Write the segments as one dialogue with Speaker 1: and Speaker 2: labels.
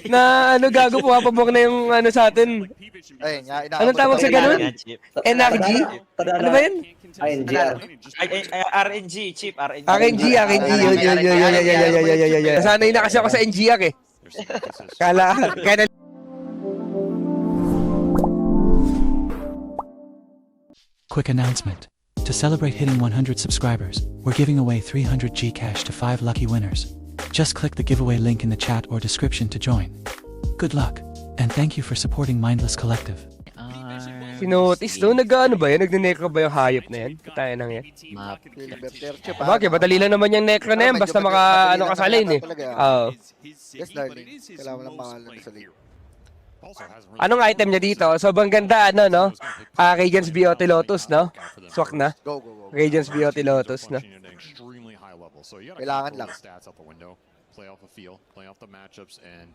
Speaker 1: Na ano gago, pumapabok na yung ano sa atin.
Speaker 2: Ayun nga,
Speaker 1: Anong tawag sa ganun? NRG? Ano ba yun?
Speaker 3: INGR.
Speaker 4: RNG, Chip, RNG.
Speaker 1: RNG, RNG, yun. Nasanay na kasi ako sa NGR eh. Kaya
Speaker 5: Quick announcement. To celebrate hitting 100 subscribers, we're giving away 300 Gcash to 5 lucky winners. Just click the giveaway link in the chat or description to join. Good luck, and thank you for supporting Mindless Collective.
Speaker 1: sinotis no, nag-ano ba yan? Nagne-necro ba yung hayop na yan? Katayan lang yan. Bagay, madali lang naman yung necro na yan, basta maka, ano ka sa lane eh. Oo.
Speaker 2: Yes, darling. Kailangan mo lang makalan sa lane.
Speaker 1: Anong item niya dito? Sobrang ganda, ano, no? Radiance BOT Lotus, no? Swak na.
Speaker 2: Go, go, go.
Speaker 1: Radiance BOT Lotus, no?
Speaker 2: Kailangan lang.
Speaker 6: Play off the feel, play off the matchups and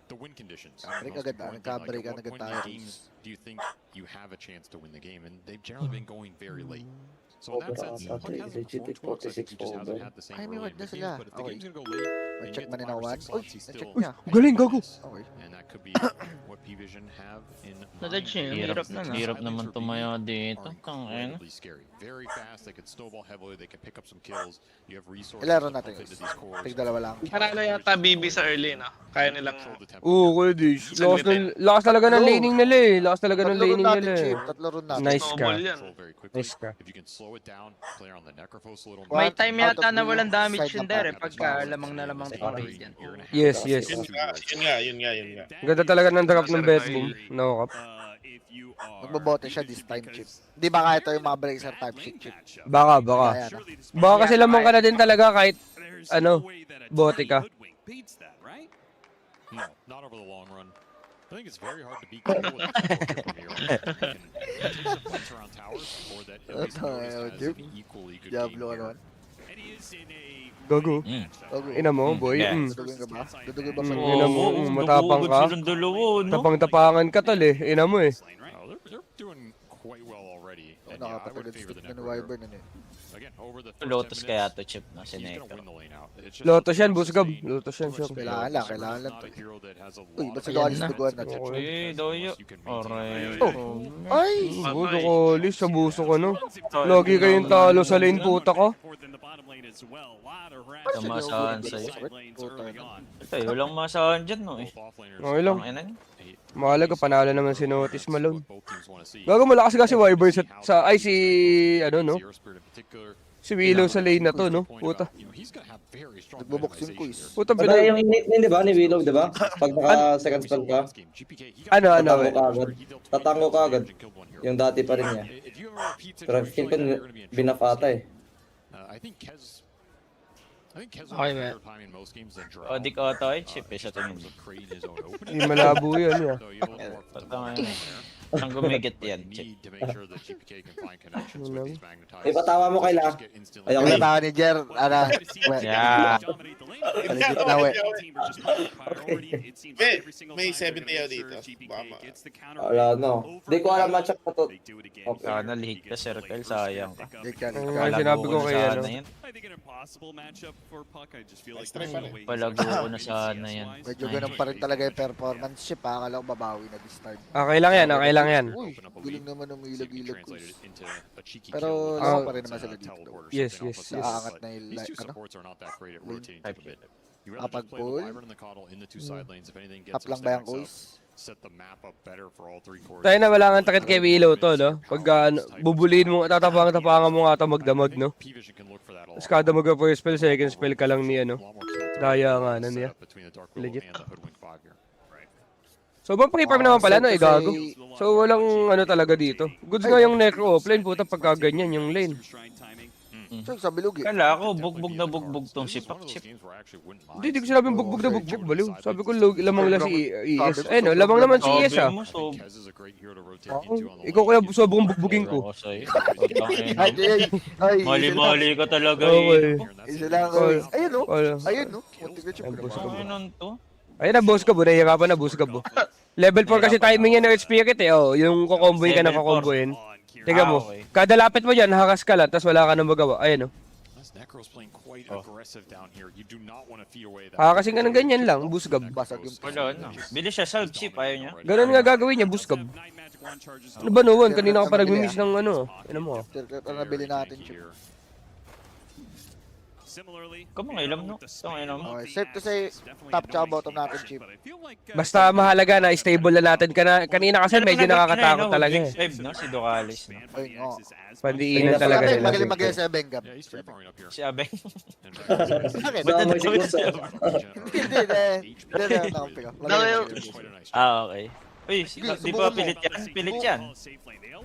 Speaker 6: the win conditions.
Speaker 2: Break agad na. Nagka-break agad
Speaker 6: When
Speaker 2: tayo.
Speaker 6: games do you think you have a chance to win the game? And they've generally been going very late. So in that sense, Puck hasn't performed too much. He just hasn't had the same
Speaker 2: Ay, may
Speaker 6: early
Speaker 2: ward na
Speaker 6: games.
Speaker 2: sila.
Speaker 6: But if the
Speaker 2: Okay.
Speaker 6: game's gonna go late, and you
Speaker 2: Check
Speaker 6: get
Speaker 2: man
Speaker 6: the
Speaker 2: na
Speaker 6: 5 or
Speaker 2: one.
Speaker 6: 6
Speaker 2: Uy,
Speaker 6: slots, he's
Speaker 2: na-check
Speaker 6: still
Speaker 2: niya.
Speaker 1: Galing, gago.
Speaker 2: Okay.
Speaker 6: and that could be what P-Vision have in
Speaker 7: Nadad siya yun.
Speaker 4: Hirap,
Speaker 7: Hirap na na.
Speaker 4: hirap naman tumaya dito. Tangina.
Speaker 6: incredibly scary. Very fast, they can snowball heavily, they can pick up some kills. You have resources
Speaker 2: Ilaro
Speaker 6: to
Speaker 2: natin
Speaker 6: pump
Speaker 2: yun.
Speaker 6: into these cores.
Speaker 2: Tig-dalawa lang.
Speaker 7: Panalo yata BB sa early, no? Kaya nilang...
Speaker 6: Control the tempo.
Speaker 1: Oo, kuya Dish. Lakas talaga ng laning nila eh. Lakas talaga ng
Speaker 2: Tatlo
Speaker 1: laning
Speaker 2: round natin,
Speaker 1: nila eh.
Speaker 2: Chip. Tatlo round natin.
Speaker 1: Nice ka.
Speaker 7: Snowball yan.
Speaker 6: Control very quickly.
Speaker 1: Nice ka.
Speaker 6: If you can slow it down, player on the Necrophos a little
Speaker 2: One
Speaker 7: May time
Speaker 2: out
Speaker 7: yata
Speaker 2: of
Speaker 7: na
Speaker 2: the
Speaker 7: walang damage
Speaker 2: side
Speaker 7: yun
Speaker 2: na
Speaker 7: there eh.
Speaker 2: pa.
Speaker 7: Pagka lamang na lamang pang Radiant.
Speaker 1: Yes, yes.
Speaker 7: Yun nga.
Speaker 1: Ganda talaga ng drop ng best boom. No cap.
Speaker 2: Magbobote siya this time, Chip. Di ba kaya ito yung mga Bracer type shit, Chip?
Speaker 1: Baka.
Speaker 2: Kaya na.
Speaker 1: Baka kasi lamang ka na din talaga kahit ano, bote ka.
Speaker 6: No, not over the long run. I think it's very hard to beat Kyle with a chip from here. You can take some points around towers, or that at least notice
Speaker 2: Chip.
Speaker 6: has an equally good game
Speaker 2: Diablo ka
Speaker 6: here.
Speaker 2: naman.
Speaker 1: Gago.
Speaker 2: Okay.
Speaker 1: Ina mo, boy.
Speaker 4: Yeah.
Speaker 2: Dudugin ka ba? Dudugin ba sa
Speaker 1: Mm. Ina mo, matapang ka.
Speaker 4: Silang dalawa, no?
Speaker 1: Tapang-tapangan ka tol eh. Ina mo eh.
Speaker 6: Oh, they're doing quite well already. And yeah, I would
Speaker 2: Nakapatagad
Speaker 6: favor
Speaker 2: stick
Speaker 6: the
Speaker 2: na ni
Speaker 6: Necro
Speaker 2: Wyvern
Speaker 6: here.
Speaker 2: nun eh.
Speaker 6: Again, over the first
Speaker 4: Lotus
Speaker 6: 10
Speaker 4: kaya
Speaker 6: minutes,
Speaker 4: to Chip na si
Speaker 6: he's gonna
Speaker 4: Necro.
Speaker 6: win the lane out. It's just
Speaker 1: Lotus yan,
Speaker 6: hard to
Speaker 1: busgab.
Speaker 6: sustain
Speaker 1: Lotus yan,
Speaker 6: too
Speaker 1: sure.
Speaker 6: much
Speaker 2: Kailangan lang, kailangan lang
Speaker 6: Not
Speaker 2: to.
Speaker 6: a hero that has a
Speaker 2: Uy,
Speaker 6: lot
Speaker 2: ba't
Speaker 6: of
Speaker 2: sa galis
Speaker 7: na.
Speaker 2: duguan na, Chip?
Speaker 4: Eh, daw yun.
Speaker 6: You can maintain
Speaker 4: Alright.
Speaker 2: Oh. Ay!
Speaker 1: Budo ko, Lis, sa buso ko no. Lagi kayong talo sa lane puta ko.
Speaker 4: Tamasahan sa'yo.
Speaker 2: Puta na.
Speaker 4: Ito eh, walang masahan dyan, no eh.
Speaker 6: both offlaners.
Speaker 1: Okay lang.
Speaker 4: Tangina niya.
Speaker 1: Mahalaga, panalo naman si Notice Malone.
Speaker 6: Both teams wanna see.
Speaker 1: Gago, malakas nga si Wyvern sa ay si, ano no?
Speaker 6: Zero Spirit in particular,
Speaker 1: Si Willow sa lane na to, no? Puta.
Speaker 6: you know, he's gonna have very strong
Speaker 2: Nagboboxing
Speaker 6: minimization
Speaker 2: quiz.
Speaker 6: here.
Speaker 1: Puta,
Speaker 3: Patay
Speaker 1: pinag...
Speaker 3: yung init niya, di ba? Ni Willow, di ba? Pag naka second spell ka,
Speaker 6: Last game, GPK, he got
Speaker 1: Ano,
Speaker 3: tatango
Speaker 1: eh?
Speaker 3: ka agad. Tatango ka agad. Yung dati pa rin niya.
Speaker 6: If you ever repeat
Speaker 3: Pero
Speaker 6: situations
Speaker 3: feel
Speaker 6: like
Speaker 3: ko
Speaker 6: that, you're gonna be in
Speaker 3: binaf
Speaker 6: trouble.
Speaker 3: ata eh.
Speaker 6: I think Kez will
Speaker 7: Okay,
Speaker 6: have a
Speaker 7: man.
Speaker 6: better time in most games than Drow.
Speaker 4: Odik ata ay Chip eh sa tingin
Speaker 6: In terms
Speaker 4: mo.
Speaker 6: of creating his own opening.
Speaker 1: Hindi malabo yan, ya.
Speaker 6: So you look more for the
Speaker 4: Patangin
Speaker 6: bottom
Speaker 4: na.
Speaker 6: there.
Speaker 4: Ang gumigit
Speaker 6: But
Speaker 4: yan,
Speaker 6: you
Speaker 4: Chip.
Speaker 6: need to make sure that GPK can find connections with these magnetized.
Speaker 3: Ay, patawa mo kay La.
Speaker 6: Just get instantly-
Speaker 3: Ayaw
Speaker 2: Wala
Speaker 3: eh.
Speaker 2: ba ako ni Jer? Ana,
Speaker 4: Yeah.
Speaker 2: Legit na we.
Speaker 8: May 70 yaw dito. Bama.
Speaker 3: Wala no. Di ko alam matchup na to. Okay.
Speaker 4: Sana lihit ka, Circle. Sayang ka.
Speaker 2: Legit.
Speaker 1: Ayun nga, sinabi ko kay ano.
Speaker 4: Yan.
Speaker 8: Nice try pa rin.
Speaker 4: Palago ko na sana yan.
Speaker 2: Medyo ganun pa rin talaga yung performance chip ha. Akala ko babawi na this time.
Speaker 1: Okay lang yan, okay lang yan.
Speaker 2: Uy,
Speaker 6: Open up a
Speaker 2: galing
Speaker 6: lead.
Speaker 2: naman ng
Speaker 6: See if he
Speaker 2: ilag-ilag ko.
Speaker 6: translated into a cheeky
Speaker 2: Pero
Speaker 6: kill with
Speaker 2: laban
Speaker 6: some,
Speaker 2: pa rin naman
Speaker 6: uh,
Speaker 2: sila dito.
Speaker 6: teleport or
Speaker 1: Yes,
Speaker 6: something
Speaker 1: yes,
Speaker 6: off the
Speaker 1: yes.
Speaker 6: side,
Speaker 2: Aangat
Speaker 6: but
Speaker 2: na yung
Speaker 6: these two
Speaker 2: ano?
Speaker 6: supports are not that great at rotating
Speaker 4: Type
Speaker 6: to the
Speaker 4: it.
Speaker 6: mid. You rather
Speaker 2: Kapag
Speaker 6: just play the
Speaker 2: pull.
Speaker 6: Wyvern and the Coddle in the two side lanes. If anything, get
Speaker 2: Tap
Speaker 6: some
Speaker 2: lang ba yung
Speaker 6: stacks up,
Speaker 2: coils?
Speaker 6: set the map up better for all three cores.
Speaker 1: Tayo na wala nga takit kay Willow to, no? Pagka ano, bubuliin mo, tatapang-tapangan mo nga ito magdamag, no?
Speaker 6: P-Vision can look for that all.
Speaker 1: Tapos kada mag first spell, second spell ka lang ni ano.
Speaker 6: A lot more kill threat
Speaker 1: Daya nga na
Speaker 6: set
Speaker 1: niya.
Speaker 6: up between the Dark Willow
Speaker 1: Legit.
Speaker 6: and the Hoodwink Fog here.
Speaker 1: So, bang pre-farm naman pala, no?
Speaker 2: Safe to
Speaker 1: Igago.
Speaker 2: say-
Speaker 1: So, walang ano talaga dito. Goods nga yung necro offline, puta, pagka ganyan yung lane.
Speaker 2: So, sa bilog eh.
Speaker 4: Kala ko, bugbog na bugbog tong
Speaker 6: This
Speaker 4: si
Speaker 6: is one of those
Speaker 4: Chip.
Speaker 6: games where I actually wouldn't mind.
Speaker 1: Hindi, di ko sinabing bugbog na bugbog, baliw. Sabi ko, lamang lang si ES. Eh, no, lamang naman si ES, ah.
Speaker 4: Sabi mo, so...
Speaker 6: Kez is a great hero to rotate into on the
Speaker 1: Ikaw
Speaker 6: lane.
Speaker 1: kaya sobrang bugbugin ko.
Speaker 4: Ako sa'yo. Tangina
Speaker 2: Ay,
Speaker 4: mo.
Speaker 2: ay, ay.
Speaker 4: Mali-mali ka talaga
Speaker 1: Okay.
Speaker 4: eh.
Speaker 2: Isa lang.
Speaker 1: Call.
Speaker 2: Ayun no.
Speaker 1: Call.
Speaker 2: Ayun no. Muntik na chip.
Speaker 1: Ay, boss ko.
Speaker 4: Tanginan to.
Speaker 1: Ayun na, boss ka bo. Nahihirapan na, boss ka bo. Level 4 kasi timing yan ng Earth Spirit, eh. Oh, yung kukomboin ka na
Speaker 4: Level
Speaker 1: kukomboin. Tiga mo.
Speaker 4: okay.
Speaker 1: Kada lapit mo dyan, hakas ka lang, tapos wala ka nang magawa. Ayun, oh.
Speaker 6: Necro's playing quite
Speaker 4: Oh.
Speaker 6: aggressive down here. You do not want to feed away that.
Speaker 1: Kasi nga ng ganyan lang, busgab.
Speaker 2: Basag yung
Speaker 4: Wala na. Bilis siya, salve chip, ayaw niya.
Speaker 1: Ganun nga gagawin niya, busgab. Ano ba noon? Kanina ka pa nagmimiss ng ano. Ano mo?
Speaker 2: Tirkret ang nabili natin, chip.
Speaker 4: Kamo nga ilam no? Ito nga ilam.
Speaker 2: Okay, safe to say, top tsaka bottom natin, chip.
Speaker 1: Basta mahalaga na stable na natin. Kanina kasi medyo nakakatakot talaga eh.
Speaker 4: 5 no? Si Ducalis. No?
Speaker 2: Ayun, oo.
Speaker 1: Pandiinan talaga
Speaker 2: Magaling,
Speaker 1: nila.
Speaker 2: magaling mag-7 gap.
Speaker 4: Si Abeng.
Speaker 2: Bakit?
Speaker 3: Dami siguro.
Speaker 2: Hindi, nakampi ka.
Speaker 4: Okay. Uy, di ba pilit yan? Pilit yan.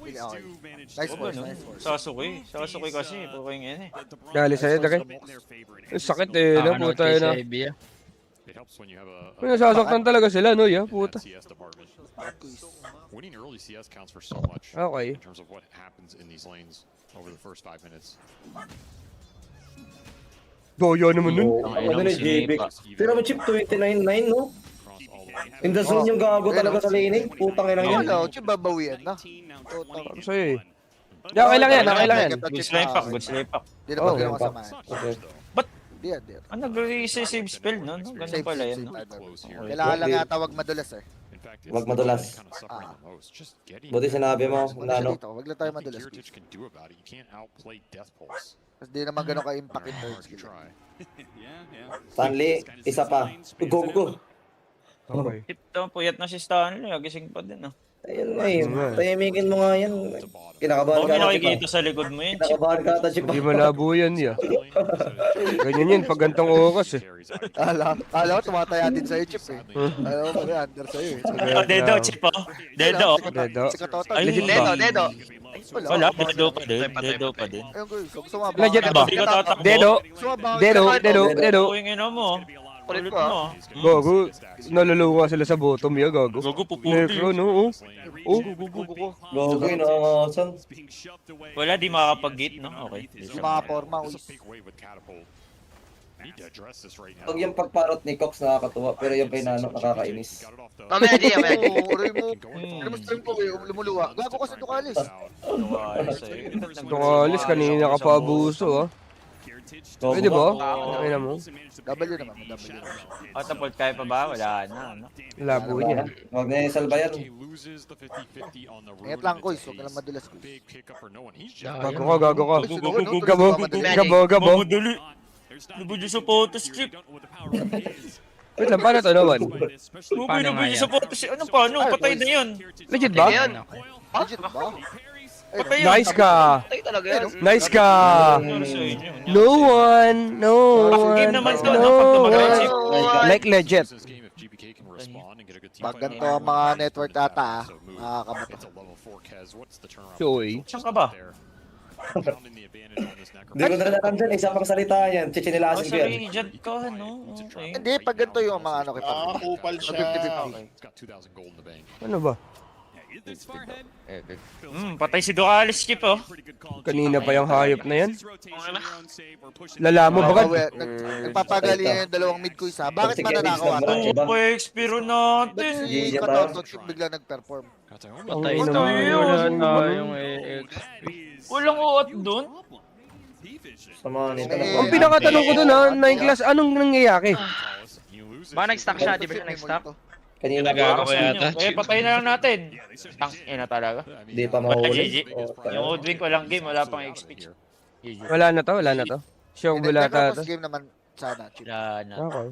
Speaker 2: Nice force, nice force.
Speaker 4: Sasuke. Sasuke kasi, puking yan eh.
Speaker 1: Dali sa'yo, dali. Sakit eh, no? Puta yun, no? Nasasaktan talaga sila, no? Yeah, puta.
Speaker 6: Winning early CS counts for so much
Speaker 1: Okay.
Speaker 6: in terms of what happens in these lanes over the first 5 minutes.
Speaker 1: Goyo naman nun.
Speaker 3: Oo, ano ni JB. Pero mo chip 29-9, no?
Speaker 6: Across all lanes.
Speaker 3: In the zone yung gago talaga sa laning. Putang ina yan.
Speaker 2: Wala, chip babawian na.
Speaker 1: Ano sa'yo eh. Yeah, okay lang yan, okay lang yan.
Speaker 4: Good slime pack, good slime pack.
Speaker 2: Hindi naman
Speaker 1: Oh,
Speaker 2: ganun kasama.
Speaker 3: Okay.
Speaker 2: Hindi yan, hindi yan.
Speaker 4: Ah, nag-save spell no? Ganun
Speaker 2: Safe,
Speaker 4: pala
Speaker 2: safe,
Speaker 4: yan no?
Speaker 2: safe.
Speaker 6: Close here.
Speaker 2: Kailangan lang yata wag madulas eh.
Speaker 6: In fact,
Speaker 3: Wag
Speaker 6: it's
Speaker 3: madulas.
Speaker 6: kind of suffering the most. Just getting
Speaker 3: Buti sinabi mo
Speaker 2: Mas
Speaker 3: na ano.
Speaker 2: dito, wag lang tayo
Speaker 6: nothing
Speaker 2: madulas.
Speaker 6: Kiritich can do about it. You can't outplay Death Pulse.
Speaker 2: Kasi di naman ganun ka-impact in turn
Speaker 6: Hard you
Speaker 2: skill.
Speaker 6: try.
Speaker 3: Stanley, isa pa. Go, go, go.
Speaker 1: Okay.
Speaker 4: Ito, puyat na si Stanley. Gising pa din ah.
Speaker 3: Ayun nga eh. Tahimigin mo nga yan.
Speaker 6: To bottom.
Speaker 3: Kinakabahan
Speaker 4: Huwag
Speaker 3: ka
Speaker 4: may
Speaker 3: ata, Chip.
Speaker 4: nakikita sa likod mo yun. Chip.
Speaker 3: Kinakabahan ka ata, Chip.
Speaker 1: Hindi malabo yan, yeah. Ganyan yun, pag gantong oras eh.
Speaker 2: Alam ko, tumataya din sa'yo, chip eh. Alam mo, may under sa'yo eh.
Speaker 4: Ah, Dedo, Chip oh. Dedo oh.
Speaker 1: Dedo.
Speaker 2: Si Katoto.
Speaker 4: Ay,
Speaker 2: legit
Speaker 4: Dedo,
Speaker 2: ba?
Speaker 7: Dedo.
Speaker 4: Wala, Dedo pa din. Dedo pa din.
Speaker 2: Ayun ko, sumaba.
Speaker 1: Legit ba?
Speaker 4: Hindi ka tatakbo.
Speaker 1: Dedo.
Speaker 2: Sumaba.
Speaker 1: Dedo, dedo, dedo.
Speaker 4: Puking ina mo.
Speaker 7: Kulit
Speaker 4: Kulit
Speaker 7: ko,
Speaker 4: mo.
Speaker 1: Gago. Naluluwa sila sa bottom, yeah, gago.
Speaker 4: Gago, puputi.
Speaker 1: Necro, no? Oh.
Speaker 3: Gago, inaangasan.
Speaker 4: Wala, di makakapag-gate, no? Okay.
Speaker 2: Yung mga forma, uy.
Speaker 3: Pag yung pagparot ni Cox nakakatuwa, pero yung kay Nano nakakainis.
Speaker 7: Mamaya di, mamaya di.
Speaker 2: Oo, Ray mo. Ano mo stream ko eh, lumuluwa. Gago kasi Ducalis.
Speaker 1: Tukalis, kanina ka pa abuso, ah. Pwede ba? Ay na mo.
Speaker 2: W naman, W.
Speaker 4: Patapot kaya pa ba? Wala na, no?
Speaker 1: Labo niya.
Speaker 3: Huwag na yung salba yan.
Speaker 2: Ingat lang, Koy. Huwag ka lang madulas, Koy.
Speaker 1: Gago ka, gago ka. Gabo, gabo.
Speaker 4: Madali. Nabudyo sa photos, Chip.
Speaker 1: Wait lang, paano to naman?
Speaker 4: Bubay nabudyo sa photos. Ano paano? Patay na yun.
Speaker 1: Legit ba?
Speaker 7: Ayun.
Speaker 2: Legit ba?
Speaker 4: Patay yun.
Speaker 1: Nice ka!
Speaker 7: Tayo talaga yan.
Speaker 1: Nice ka!
Speaker 4: Ano sa inyo?
Speaker 1: No one! No
Speaker 4: Game
Speaker 1: one!
Speaker 4: naman to,
Speaker 1: No
Speaker 4: no? Pag tumagal,
Speaker 1: one!
Speaker 4: Chip.
Speaker 1: Like legit.
Speaker 2: Pag ganito ang mga network data, makakabato.
Speaker 1: Choy.
Speaker 4: Saan ka ba?
Speaker 3: Hindi ko na naman dyan. Isa pang salita yan. Chichinilasin ko
Speaker 4: Sa
Speaker 3: yan.
Speaker 4: agent ka, no? Okay.
Speaker 2: Hindi, pag ganito yung mga ano kita.
Speaker 8: Kupal siya.
Speaker 2: 50-50.
Speaker 1: Ano ba?
Speaker 4: Patay si Ducalis, Chip, oh.
Speaker 1: Kanina pa yung hayop na yan? Lala mo, bakit?
Speaker 2: Nagpapagaling yung dalawang mid ko isa. Bakit mananakaw ata?
Speaker 3: Iba.
Speaker 4: Oo, pa-expiro natin.
Speaker 2: Ba't si
Speaker 3: Gigi
Speaker 2: Katoto chip bigla nag-perform?
Speaker 1: Patay
Speaker 4: Patay
Speaker 1: naman.
Speaker 4: yun.
Speaker 1: Wala naman.
Speaker 4: Walang uot dun.
Speaker 3: Sama nito.
Speaker 1: Ang pinakatanong ko dun ha, 9 class, anong nangyayari?
Speaker 7: Baka nag-stack siya, di ba siya nag-stack?
Speaker 3: Kanina
Speaker 7: Nagago
Speaker 3: pa.
Speaker 7: yata.
Speaker 4: Eh, patay na lang natin. Ina talaga.
Speaker 3: Hindi pa
Speaker 4: Wala,
Speaker 3: mahuli.
Speaker 4: GG. Yung Odwin ko lang game, wala pang XP. GG.
Speaker 1: Wala na to, wala na to. Sure, wala
Speaker 2: Tapos
Speaker 1: to.
Speaker 2: game naman sana, chip.
Speaker 4: Wala na.
Speaker 1: Okay.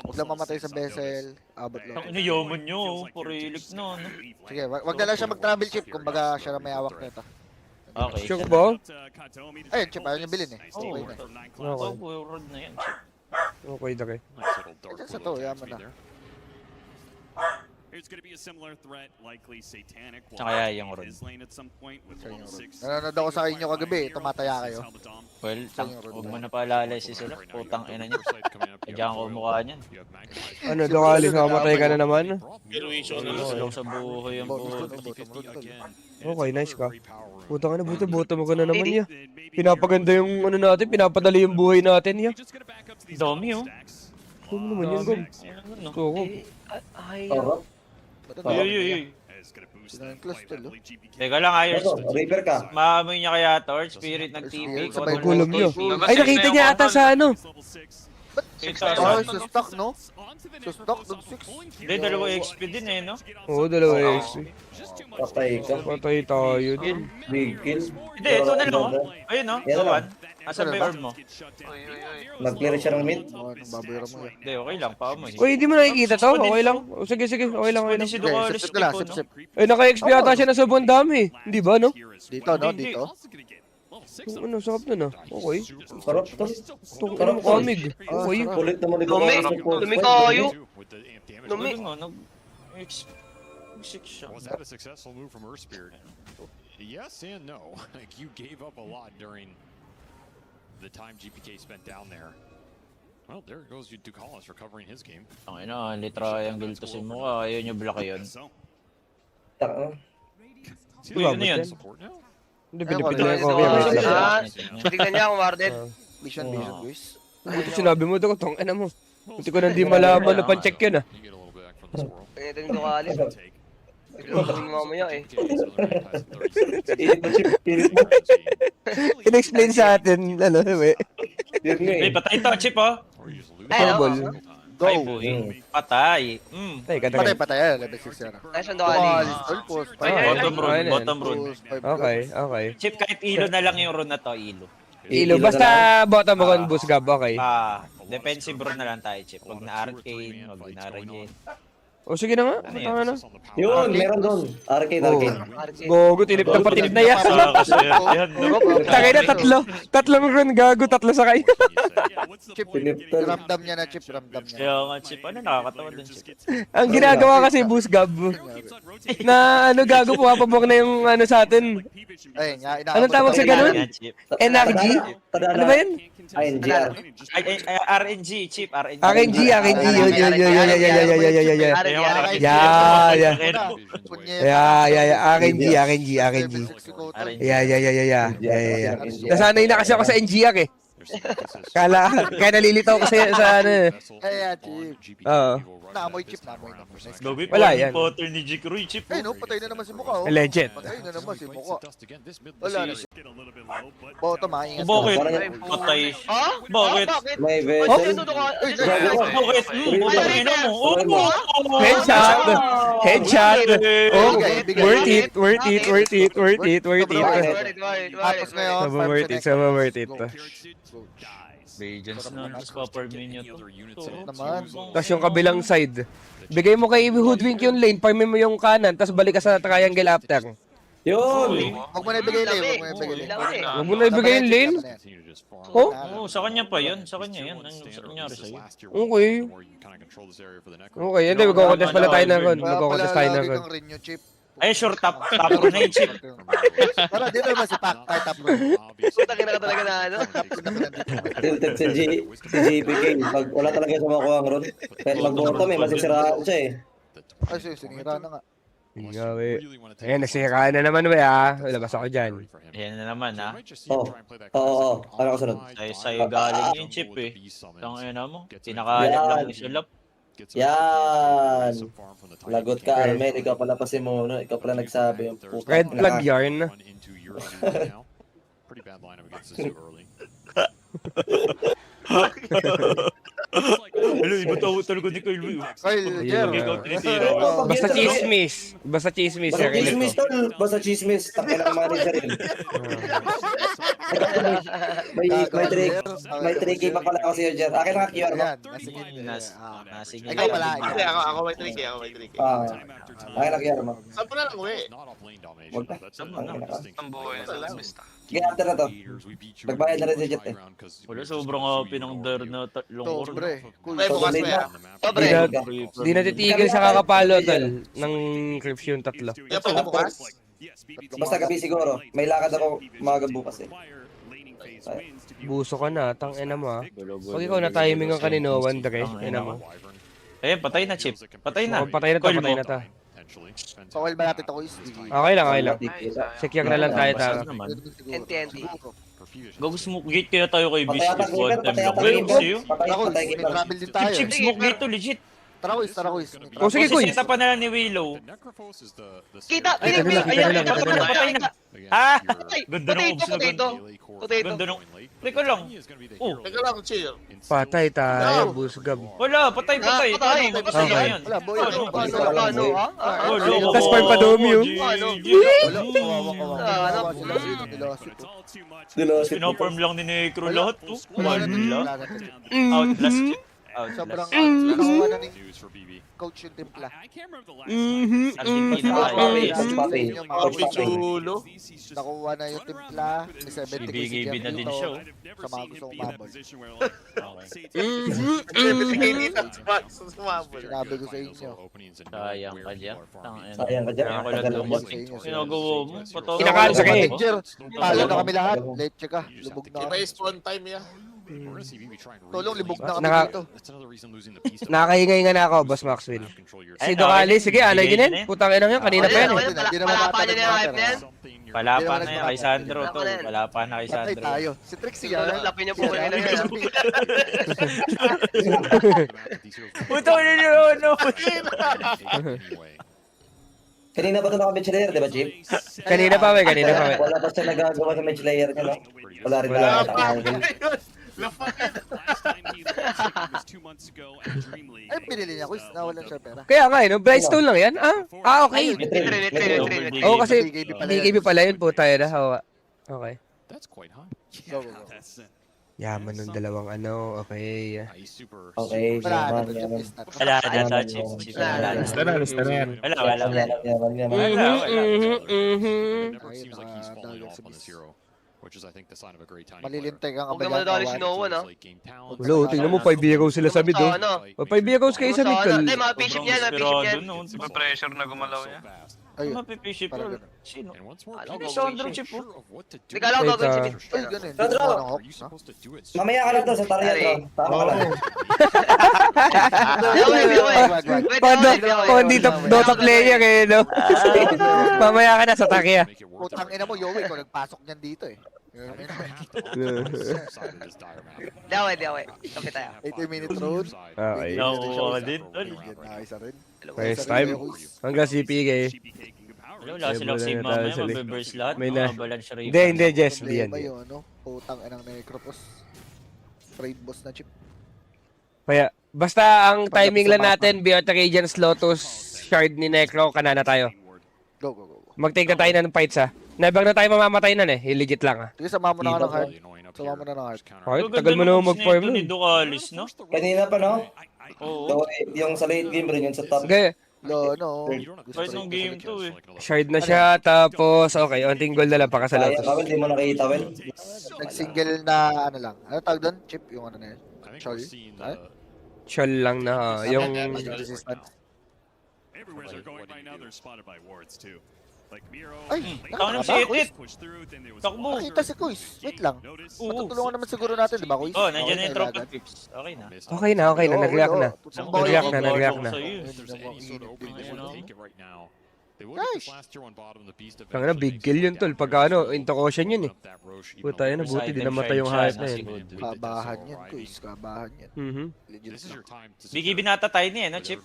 Speaker 2: Huwag lang mamatay sa vessel. Abot
Speaker 4: Ang
Speaker 2: lang.
Speaker 4: ino yaman nyo, purilik na, no?
Speaker 2: Sige, wag na lang siya mag-travel chip. Kumbaga siya na may hawak nito.
Speaker 4: Okay.
Speaker 1: Sure ba?
Speaker 2: Ayun, chip. Ayaw niya bilhin eh.
Speaker 4: Oh,
Speaker 2: Okay na.
Speaker 1: Okay.
Speaker 4: road na yan.
Speaker 1: Okay, dake.
Speaker 2: Sa to, yaman na.
Speaker 4: Tsaka kaya yung road.
Speaker 2: Nanonood ako sa inyo kagabi. Tumataya kayo.
Speaker 4: Well, huwag mo na paalala si sila. Putang ina niya. Diyan ko mukha niyan.
Speaker 1: Ano, Ducalis, mamatay ka na naman?
Speaker 8: Heroism na lang.
Speaker 4: Gusto sa buhay yung puto.
Speaker 1: Okay, nice ka. Puta ka na, buta, buta mo ka na naman niya. Pinapaganda yung ano natin, pinapadali yung buhay natin niya.
Speaker 4: Dami, oh.
Speaker 1: Kung naman yan, Gom.
Speaker 4: Ano?
Speaker 1: Ito ako.
Speaker 3: Tara.
Speaker 4: Uy, uy, uy.
Speaker 2: Close tulo.
Speaker 4: Teka lang, ayos.
Speaker 3: Ito, Reaper ka.
Speaker 4: Maamoy niya kaya, Torch. Spirit nag-TP.
Speaker 2: Sabay
Speaker 1: Kulong nyo.
Speaker 7: Lumabas
Speaker 1: Ay, nakita niya ata sa ano.
Speaker 2: Oh, sustok, no? Sustok, dog 6.
Speaker 4: Hindi, 2 XP din eh, no?
Speaker 1: Oo, dalawa XP.
Speaker 3: Patay ka.
Speaker 1: Patay tayo dun.
Speaker 3: Big kill.
Speaker 4: Hindi, ito na lang. Ayun, no?
Speaker 3: Yan na
Speaker 4: Kawan.
Speaker 3: lang.
Speaker 4: Asan ba yung orb mo?
Speaker 3: Nag-clear siya ng mid.
Speaker 2: Oh, anong babayaran mo yan?
Speaker 4: Hindi, okay lang. Paamoy.
Speaker 1: Uy, hindi mo nakikita to? Okay lang. O, sige, sige. Okay lang, okay
Speaker 4: Pwede
Speaker 1: lang.
Speaker 4: si
Speaker 2: Okay,
Speaker 4: Ducalis
Speaker 2: sip-sip ka lang,
Speaker 4: tipo, no?
Speaker 2: sip-sip.
Speaker 1: Eh, naka-XP ata siya na sobrang dami. Hindi ba, no?
Speaker 2: Dito, no? Dito.
Speaker 1: Ano, sakap na na. Okay.
Speaker 3: Sarap to.
Speaker 1: Ito, ano, kamig. Okay.
Speaker 3: Kulit naman ito.
Speaker 7: Dumi. Dumi kayo.
Speaker 4: Dumi mo, nag-XP. 6 siya.
Speaker 6: Was that a successful move from Earthspirit? Yes and no. Like, you gave up a lot during the time GPK spent down there. Well, there goes Ducalis recovering his game.
Speaker 4: Ang ina, litra yung giltosin mo ka. Ayaw niyo block yun. Uy, ano yan?
Speaker 6: Support now?
Speaker 1: Hindi,
Speaker 2: Ayun,
Speaker 1: binibigyan ko.
Speaker 2: ayun,
Speaker 1: Okay, wait lang.
Speaker 7: Ah, tignan niya kung warded.
Speaker 2: Vision, guys.
Speaker 1: Ito sinabi mo ito, tong ina mo. Hindi ko na hindi malaman na pan-check yun ah.
Speaker 6: You get a little back from the squirrel.
Speaker 7: Ito yung Ducalis. Tignan mamaya eh.
Speaker 1: In-explain sa atin, ano, we.
Speaker 3: Yun nga
Speaker 4: Uy,
Speaker 3: eh.
Speaker 4: patay to, Chip, oh.
Speaker 1: Trouble.
Speaker 2: Go.
Speaker 4: Ay, buhi. Patay.
Speaker 1: Tay,
Speaker 2: Patay,
Speaker 1: katagal.
Speaker 2: patay. Level 6 yan.
Speaker 7: Nice ang Ducalis.
Speaker 2: Pulpos.
Speaker 4: Bottom rune,
Speaker 1: Ayun,
Speaker 4: bottom rune.
Speaker 1: Okay, okay.
Speaker 4: Chip, kahit ilo na lang yung rune na to, ilo.
Speaker 1: Ilo, basta bottom run boost gab, okay.
Speaker 4: Defensive rune na lang tayo, Chip. Huwag na arcane, huwag na regen.
Speaker 1: O sige na nga,
Speaker 4: Ano
Speaker 1: tama na.
Speaker 3: Yun, meron doon. Arcade, arcade.
Speaker 1: Gogo, tinip na patinip na yan. Tagay na, tatlong run gago, tatlo sa kayo.
Speaker 2: Chip,
Speaker 3: Pinip to.
Speaker 2: ramdam niya na, Chip. Ramdam niya.
Speaker 4: Kaya nga, Chip, ano nakakatawa dun, Chip?
Speaker 1: Ang ginagawa kasi boost gab, na ano gago, pumapabok na yung ano sa atin.
Speaker 2: Ayun nga,
Speaker 1: Anong tawag sa ganun?
Speaker 4: Yan, Chip.
Speaker 1: NRG? Ano ba yun?
Speaker 3: INGR.
Speaker 4: Ay, RNG, Chip, RNG.
Speaker 1: RNG, RNG, yun.
Speaker 2: RNG.
Speaker 1: Nasanay na kasi ako sa NGR eh. Kaya nalilitaw ko sa ano eh.
Speaker 2: Kaya, Chip.
Speaker 1: Oo.
Speaker 2: Naamoy, Chip. Naamoy.
Speaker 4: Gabi
Speaker 1: Wala
Speaker 4: pa,
Speaker 1: yan.
Speaker 4: Potter ni Jikroy, Chip.
Speaker 2: Ay, no, patay na naman si Mukha, oh.
Speaker 1: Legend.
Speaker 2: Patay na naman si Mukha. Wala na siya. Bottom, ingat.
Speaker 4: Bakit?
Speaker 3: Parang-
Speaker 4: Patay.
Speaker 7: Ha?
Speaker 4: Bakit?
Speaker 3: May
Speaker 7: Oh,
Speaker 3: vessel.
Speaker 7: ito Ducalis.
Speaker 2: Uy,
Speaker 4: Bakit? Putangina mo. Oh,
Speaker 1: Headshot. Headshot. Oh,
Speaker 2: Bigay.
Speaker 1: worth it.
Speaker 2: Tapos ngayon,
Speaker 1: Sama worth it, sama worth it.
Speaker 4: Radiance na, tapos pa-permin nyo to.
Speaker 2: Naman.
Speaker 1: Tapos yung kabilang side. Bigay mo kay Hoodwink yung lane, farmin mo yung kanan, tapos balik ka sa triangle after.
Speaker 3: Yun!
Speaker 2: Huwag mo na ibigay lane. Huwag mo na ibigay lane.
Speaker 1: Huwag mo na ibigay yung lane. Oh?
Speaker 4: Oo, sa kanya pa yun. Sa kanya yan. Ano nangyari sa'yo?
Speaker 1: Okay. Okay, hindi, magkakotest pala tayo na ron. Magkakotest tayo na ron.
Speaker 2: Kang Renew, Chip.
Speaker 4: Ay, sure, top row na yung Chip.
Speaker 2: Tara, dito naman si Pac. Kahit top row.
Speaker 7: Puta ka talaga na ano.
Speaker 3: Tilted si JPK. Pag wala talaga siya makuha ang ron. Kahit mag-bottom eh, masisiraan siya eh.
Speaker 2: Ay, sinira na nga.
Speaker 1: Nga, we. Ayan, nasira na naman, we, ha. Labas ako dyan.
Speaker 4: Yan na naman, ha.
Speaker 3: Oo. Ano ka sunod?
Speaker 4: Sa'yo galing yung Chip, eh. Tangina mo. Pinakalat lang ni Sulap.
Speaker 3: Yan! Lagot ka, Armen. Ikaw pala pa si Mono. Ikaw pala nagsabi yung puta.
Speaker 1: Red flag yarn.
Speaker 6: Pretty bad lineup against this too early.
Speaker 4: Hello, iba tawo talaga ni Kyle.
Speaker 2: Ay, Jer.
Speaker 1: Basta chismis. Basta chismis.
Speaker 3: Basta
Speaker 1: Sir Elito.
Speaker 3: chismis tol. Basta chismis. Takin ang manager yun. May 3K pa pala kasi yun dyan. Akin ang QR mo.
Speaker 2: Ayan, nasigit.
Speaker 4: Sige.
Speaker 2: Ikaw pala.
Speaker 8: Hindi, ako may tricky, ako may tricky.
Speaker 3: Akin ang QR mo.
Speaker 8: Saan pa na lang, we?
Speaker 6: Not off lane domination,
Speaker 3: Wag na.
Speaker 6: but that's
Speaker 3: Ang ina ka.
Speaker 7: Ang buhay na basta.
Speaker 3: Sige, after na to. Nagbayad na rin si Jet eh.
Speaker 4: Wala, sobrang happy ng der na tatlong oras.
Speaker 2: Sobre. Cool.
Speaker 8: Pre, bukas mo yan.
Speaker 7: Sobre.
Speaker 1: Di na titigil sa kakapalo, tol. Ng Crips yung tatlo.
Speaker 8: Yan pa, bukas.
Speaker 3: Basta gabi siguro. May lakad ako umaga bukas eh.
Speaker 1: Buso ka na, tang ina mo, ha. Pag ikaw na timing ang kanino, Wandre. Ina mo.
Speaker 4: Eh, patay na, Chip. Patay na.
Speaker 1: Oh, patay na to,
Speaker 4: Coil
Speaker 1: patay
Speaker 4: mo.
Speaker 1: na to.
Speaker 2: So, well ba natin ito ko is?
Speaker 1: Okay lang, okay lang. Secure na lang tayo, tayo.
Speaker 7: NTNT.
Speaker 4: Gago smoke gate kaya tayo kay
Speaker 3: Patay
Speaker 4: Beast
Speaker 3: ata
Speaker 4: this one
Speaker 3: Keeper,
Speaker 4: time
Speaker 3: patay
Speaker 4: lang.
Speaker 3: ata
Speaker 4: Wait,
Speaker 3: Keeper.
Speaker 4: sa'yo?
Speaker 3: Patay
Speaker 2: Ako,
Speaker 3: Keeper.
Speaker 2: may travel din tayo.
Speaker 4: Chip, smoke gate to, legit.
Speaker 2: Tara, quiz.
Speaker 1: O sige, Kuy.
Speaker 4: Sisita pa na lang ni Willow.
Speaker 6: The Necrophos is the
Speaker 7: Kita!
Speaker 1: Ay,
Speaker 7: Willow,
Speaker 1: kita
Speaker 7: Willow!
Speaker 1: na lang,
Speaker 7: Ayan,
Speaker 1: kita na lang.
Speaker 4: Patay na.
Speaker 6: Against
Speaker 4: Ha?
Speaker 6: your
Speaker 4: Ganda ng obs na
Speaker 7: Potato.
Speaker 6: melee core.
Speaker 7: Potato.
Speaker 4: Ganda ng...
Speaker 6: Late.
Speaker 4: Teka lang.
Speaker 6: He is gonna be the
Speaker 4: Oh.
Speaker 6: hero.
Speaker 8: Teka lang, chill.
Speaker 1: Patay tayo,
Speaker 8: No.
Speaker 1: busgab.
Speaker 4: Wala, patay.
Speaker 7: Patay.
Speaker 4: Ano,
Speaker 7: Patay.
Speaker 4: yan?
Speaker 2: Wala, boy.
Speaker 4: Ano?
Speaker 7: Ano, ha?
Speaker 4: Oh, loko.
Speaker 1: Tas farm pa Domio.
Speaker 7: Ano?
Speaker 2: Wala, kawawa.
Speaker 7: Ano?
Speaker 3: Dilos.
Speaker 4: Pinoform lang ni Necro lahat, oh.
Speaker 2: Wala na,
Speaker 4: Wala.
Speaker 2: wala na.
Speaker 4: Outlast.
Speaker 2: Sobrang
Speaker 4: Outlast.
Speaker 2: nakuha na ni
Speaker 6: News for BB.
Speaker 2: coach yung timpla.
Speaker 6: I can't remember the last
Speaker 4: Argentina
Speaker 3: Coach
Speaker 4: tayo.
Speaker 3: Papi,
Speaker 4: Yes.
Speaker 3: Coach Papi. Coach Papi.
Speaker 8: Chulo.
Speaker 2: Nakuha na yung timpla. May 70
Speaker 4: Bibigay
Speaker 2: si
Speaker 4: na din
Speaker 2: Jeff
Speaker 4: siya,
Speaker 2: dito.
Speaker 4: oh.
Speaker 2: Sa mga gustong umabol.
Speaker 8: Sumabol.
Speaker 2: Sinabi ko sa inyo.
Speaker 4: Sayang ka dyan.
Speaker 3: Sayang ka dyan.
Speaker 4: Kaya ko lang
Speaker 3: Tagal
Speaker 4: lumot.
Speaker 2: sa inyo.
Speaker 4: Ginagawa mo. Patawa.
Speaker 1: Kinakain sa kanya eh.
Speaker 2: Manager, talo na kami lahat. Leche ka. Lubog na
Speaker 8: Iba
Speaker 2: kami.
Speaker 8: yung spawn time ya.
Speaker 2: Tulong, libog na kami
Speaker 1: Naka-
Speaker 2: dito.
Speaker 1: Nakakaingay nga na ako, Boss Maxwell. Si Dokali, sige, alay din yan. Putang ina yan, kanina pa yan eh.
Speaker 7: Palapa niya na yung hype na yan.
Speaker 4: Palapa na yan kay Sandro to. Palapa na kay
Speaker 2: Patay
Speaker 4: Sandro.
Speaker 2: tayo. Si Trixie
Speaker 7: Siguro
Speaker 2: yan.
Speaker 7: lapi niya po kanina yan.
Speaker 4: Puto na niyo, ano?
Speaker 3: Kanina pa ito naka-match layer, di ba, Chip?
Speaker 1: Kanina pa, kanina pa.
Speaker 3: Wala pa siya nagagawa ng match layer niya, no? Wala rin
Speaker 1: Wala.
Speaker 2: Ay, pinili niya. Quiz, nawalan siya pera.
Speaker 1: Kaya nga eh, no? Brightstone lang yan? Okay.
Speaker 7: Litre.
Speaker 1: Oo, kasi
Speaker 2: BKB pala yun.
Speaker 1: BKB pala yun po tayo na hawa. Okay.
Speaker 6: That's quite high.
Speaker 2: Go, go, go.
Speaker 1: Yaman ng dalawang ano, okay.
Speaker 3: Okay,
Speaker 2: Wala na
Speaker 3: yaman,
Speaker 2: to,
Speaker 3: yaman.
Speaker 2: Chip. Not
Speaker 4: Wala na
Speaker 3: Yaman,
Speaker 4: to,
Speaker 3: yaman.
Speaker 4: Chip.
Speaker 7: Wala na.
Speaker 1: Lista na yan.
Speaker 4: Wala.
Speaker 3: Yaman, yaman.
Speaker 2: Malilintay kang
Speaker 7: Huwag naman nadali si Noah, no?
Speaker 1: Wala, tingnan mo, 5 heroes sila sa mid, oh.
Speaker 7: Ano?
Speaker 1: 5 heroes kayo sa mid, tol.
Speaker 7: Ay, mga bishop yan, mga bishop yan.
Speaker 4: Pressure na gumalaw niya.
Speaker 2: Ayun.
Speaker 4: Mapipiship
Speaker 2: Parang
Speaker 4: yun.
Speaker 2: ganun.
Speaker 4: Sino?
Speaker 7: Ano,
Speaker 4: Hindi Sandro, Chip, oh.
Speaker 7: Hindi ka lang
Speaker 1: Wait,
Speaker 7: gagawin si
Speaker 1: ah.
Speaker 7: Mid.
Speaker 2: Ay, ganun. Hindi
Speaker 3: Pedro!
Speaker 2: mo ng hook, no?
Speaker 3: Mamaya ka lang to sa Tarya, bro. Tama ka lang.
Speaker 1: Kung dito Dota player eh, no? Mamaya ka na sa takya.
Speaker 2: Putang ina mo, Yowie, kung nagpasok niyan dito eh.
Speaker 7: Daway. Kapit tayo.
Speaker 2: 80-minute road.
Speaker 1: Okay.
Speaker 4: Nakuha din, tol.
Speaker 2: Isa rin.
Speaker 1: First time. Hanggang CPK.
Speaker 4: Wala silang save mamaya, mabiburst lahat.
Speaker 1: May na-
Speaker 4: Avalanche Ray.
Speaker 1: Hindi, Jess. Hindi yan.
Speaker 2: Problema yun, ano? Putang inang Necropos. Trade boss na Chip.
Speaker 1: Kaya, basta ang timing lang natin, Beyond Radiance, Lotus, Shard ni Necro, kanana tayo.
Speaker 2: Go.
Speaker 1: Mag-take na tayo ng fights, ha? Never na tayo mamamatay nun eh. Legit lang, ha?
Speaker 2: Sige, sama mo na ka ng heart. Sama mo na ng heart.
Speaker 1: Okay, tagal mo naman mag-farm
Speaker 4: ni
Speaker 1: nun.
Speaker 4: Ducalis, no?
Speaker 3: Kanina pa, no?
Speaker 4: Oo.
Speaker 3: So, yung sa late game rin, yung sa top.
Speaker 1: Okay,
Speaker 2: No.
Speaker 4: Kahit nung game to, eh.
Speaker 1: Shard na siya, tapos, okay, onting goal na lang para sa
Speaker 3: Sayang
Speaker 1: Lotus.
Speaker 3: ka, Wel, di mo nakita, Wel.
Speaker 2: Nag-single na ano lang. Ano tawag doon? Chip, yung ano na yun. Chol.
Speaker 1: Chol lang na, yung...
Speaker 2: Resistance.
Speaker 8: Ay,
Speaker 4: Tangan si Edit. Takbo.
Speaker 2: Nakita si Kuis. Wait lang. Matutulungan naman siguro natin, di ba, Kuis?
Speaker 4: Oh, nandiyan na yung
Speaker 2: Okay,
Speaker 4: trophy
Speaker 2: agad.
Speaker 4: pips. Okay na.
Speaker 1: Okay na, nag-react na. Nag-react na, nag-react na. Tangina, big kill yun, tol. Pagka ano, into caution yun eh. Puta yun, buti di namatay yung hayat na yun.
Speaker 2: Kabahan yan, Kuis. Kabahan yan. Legit lang.
Speaker 4: Biggie binatatay niya, no, Chip?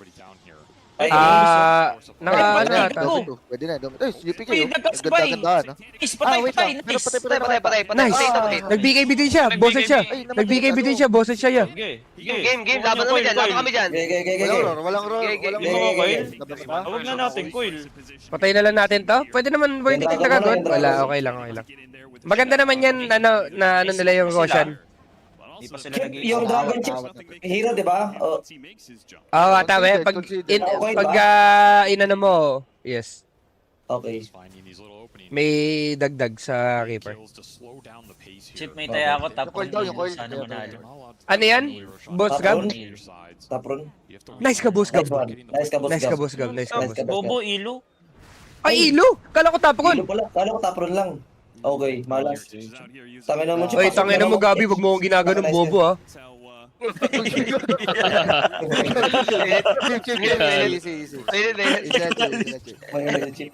Speaker 1: Naka, ano
Speaker 4: Ay,
Speaker 1: ata.
Speaker 4: oh.
Speaker 2: Pwede na. Ay, GPK
Speaker 4: Uy,
Speaker 2: yun.
Speaker 4: nagkasbay.
Speaker 2: Ganda-gandahan, no?
Speaker 4: Nice, patay,
Speaker 2: wait
Speaker 4: patay,
Speaker 2: lang.
Speaker 4: nice.
Speaker 2: Patay.
Speaker 1: Nice! Nag-BKB din siya, bosset siya. Nag-BKB din siya, bosset siya ya.
Speaker 4: Sige,
Speaker 7: Game. Laban kami dyan. Laban kami dyan.
Speaker 2: Walang roar.
Speaker 4: Huwag na natin, Coil.
Speaker 1: Patay na lang natin to. Pwede naman verdict na kagod. Wala, okay lang. Maganda naman yan, ano nila yung Roshan.
Speaker 4: Hindi pa sila
Speaker 3: Chip,
Speaker 4: nag
Speaker 3: yung Dragon Chip, hero, di ba? Oh,
Speaker 1: Oo, tama eh. Pag, inano mo, yes.
Speaker 3: okay.
Speaker 1: May dagdag sa Reaper.
Speaker 4: Chip, may taya ako, top
Speaker 2: Yung coil daw, yung coil.
Speaker 4: Sana manalo.
Speaker 1: Ano yan? Boss Gab?
Speaker 3: Tapron.
Speaker 1: Nice ka, Boss Gab.
Speaker 3: Nice one. Nice ka, boss.
Speaker 1: Nice ka, Boss Gab. Nice ka, Boss Gab.
Speaker 4: Bobo, ilo.
Speaker 1: Ay, ilo! Kala ko tapon.
Speaker 3: Hero pala. Kala ko tapron lang. Okay, malas. Tama naman siya.
Speaker 1: Oy, tangina mo, Gabi. Wag mo akong ginaganon bobo, ha.
Speaker 2: Easy.
Speaker 7: Ayun, ayun.
Speaker 2: Sila Chip.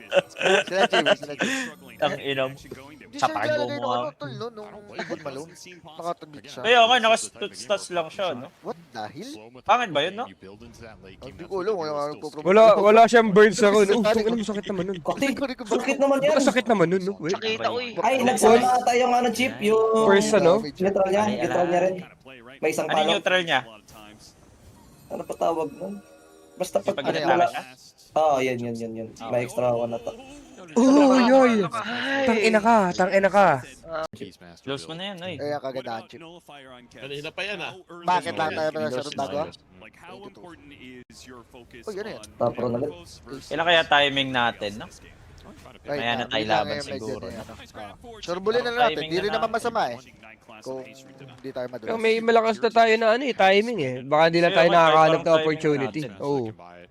Speaker 4: Tang inam.
Speaker 2: Hindi siya
Speaker 4: Kapag
Speaker 2: naglalagay ng
Speaker 4: gumawa.
Speaker 2: ano, tol, no? Nung ibon malone. Nakatagit siya.
Speaker 4: Kaya nga, naka-stats lang siya, no?
Speaker 2: What the hell?
Speaker 4: Pangit ba yun, no?
Speaker 2: Hindi ko alam.
Speaker 1: Wala siyang burns ako. No, ano masakit naman nun.
Speaker 3: Sakit naman yan.
Speaker 1: Sakit naman nun, no? Wait.
Speaker 7: Sakita ko eh.
Speaker 3: Ay, nagsama ata yung ano, chip, yung...
Speaker 1: First, ano?
Speaker 3: Neutral niya rin. May isang
Speaker 4: Ano yung
Speaker 3: palo.
Speaker 4: neutral niya?
Speaker 3: Ano pa tawag nun? Basta pag
Speaker 4: Pag
Speaker 3: ano
Speaker 4: ginatama
Speaker 3: wala.
Speaker 4: siya?
Speaker 3: Yan. May extra one na to.
Speaker 1: Uy, uy. Tangina ka.
Speaker 4: Close mo na yan, ay.
Speaker 2: Eh, ang kagandahan, chip.
Speaker 8: Kanina pa yan ah.
Speaker 2: Bakit lahat tayo pa sa bago? Uy, ano yan?
Speaker 3: Top row na lang.
Speaker 4: Kailan kaya timing natin, no?
Speaker 2: Right
Speaker 4: Kaya na
Speaker 2: now,
Speaker 4: tayo
Speaker 2: hindi lang
Speaker 4: laban
Speaker 2: ngayon medyo
Speaker 4: siguro,
Speaker 2: na,
Speaker 4: no?
Speaker 2: ano. Surbulin na natin.
Speaker 4: Timing
Speaker 2: Di
Speaker 4: na
Speaker 2: rin naman
Speaker 4: natin.
Speaker 2: masama eh. Kung hindi tayo madulas.
Speaker 1: Pero may malakas na tayo na ano eh, timing eh. Baka hindi lang tayo
Speaker 4: Kaya,
Speaker 1: nakakahanap
Speaker 4: parang
Speaker 1: ng opportunity.
Speaker 4: timing
Speaker 1: Oo.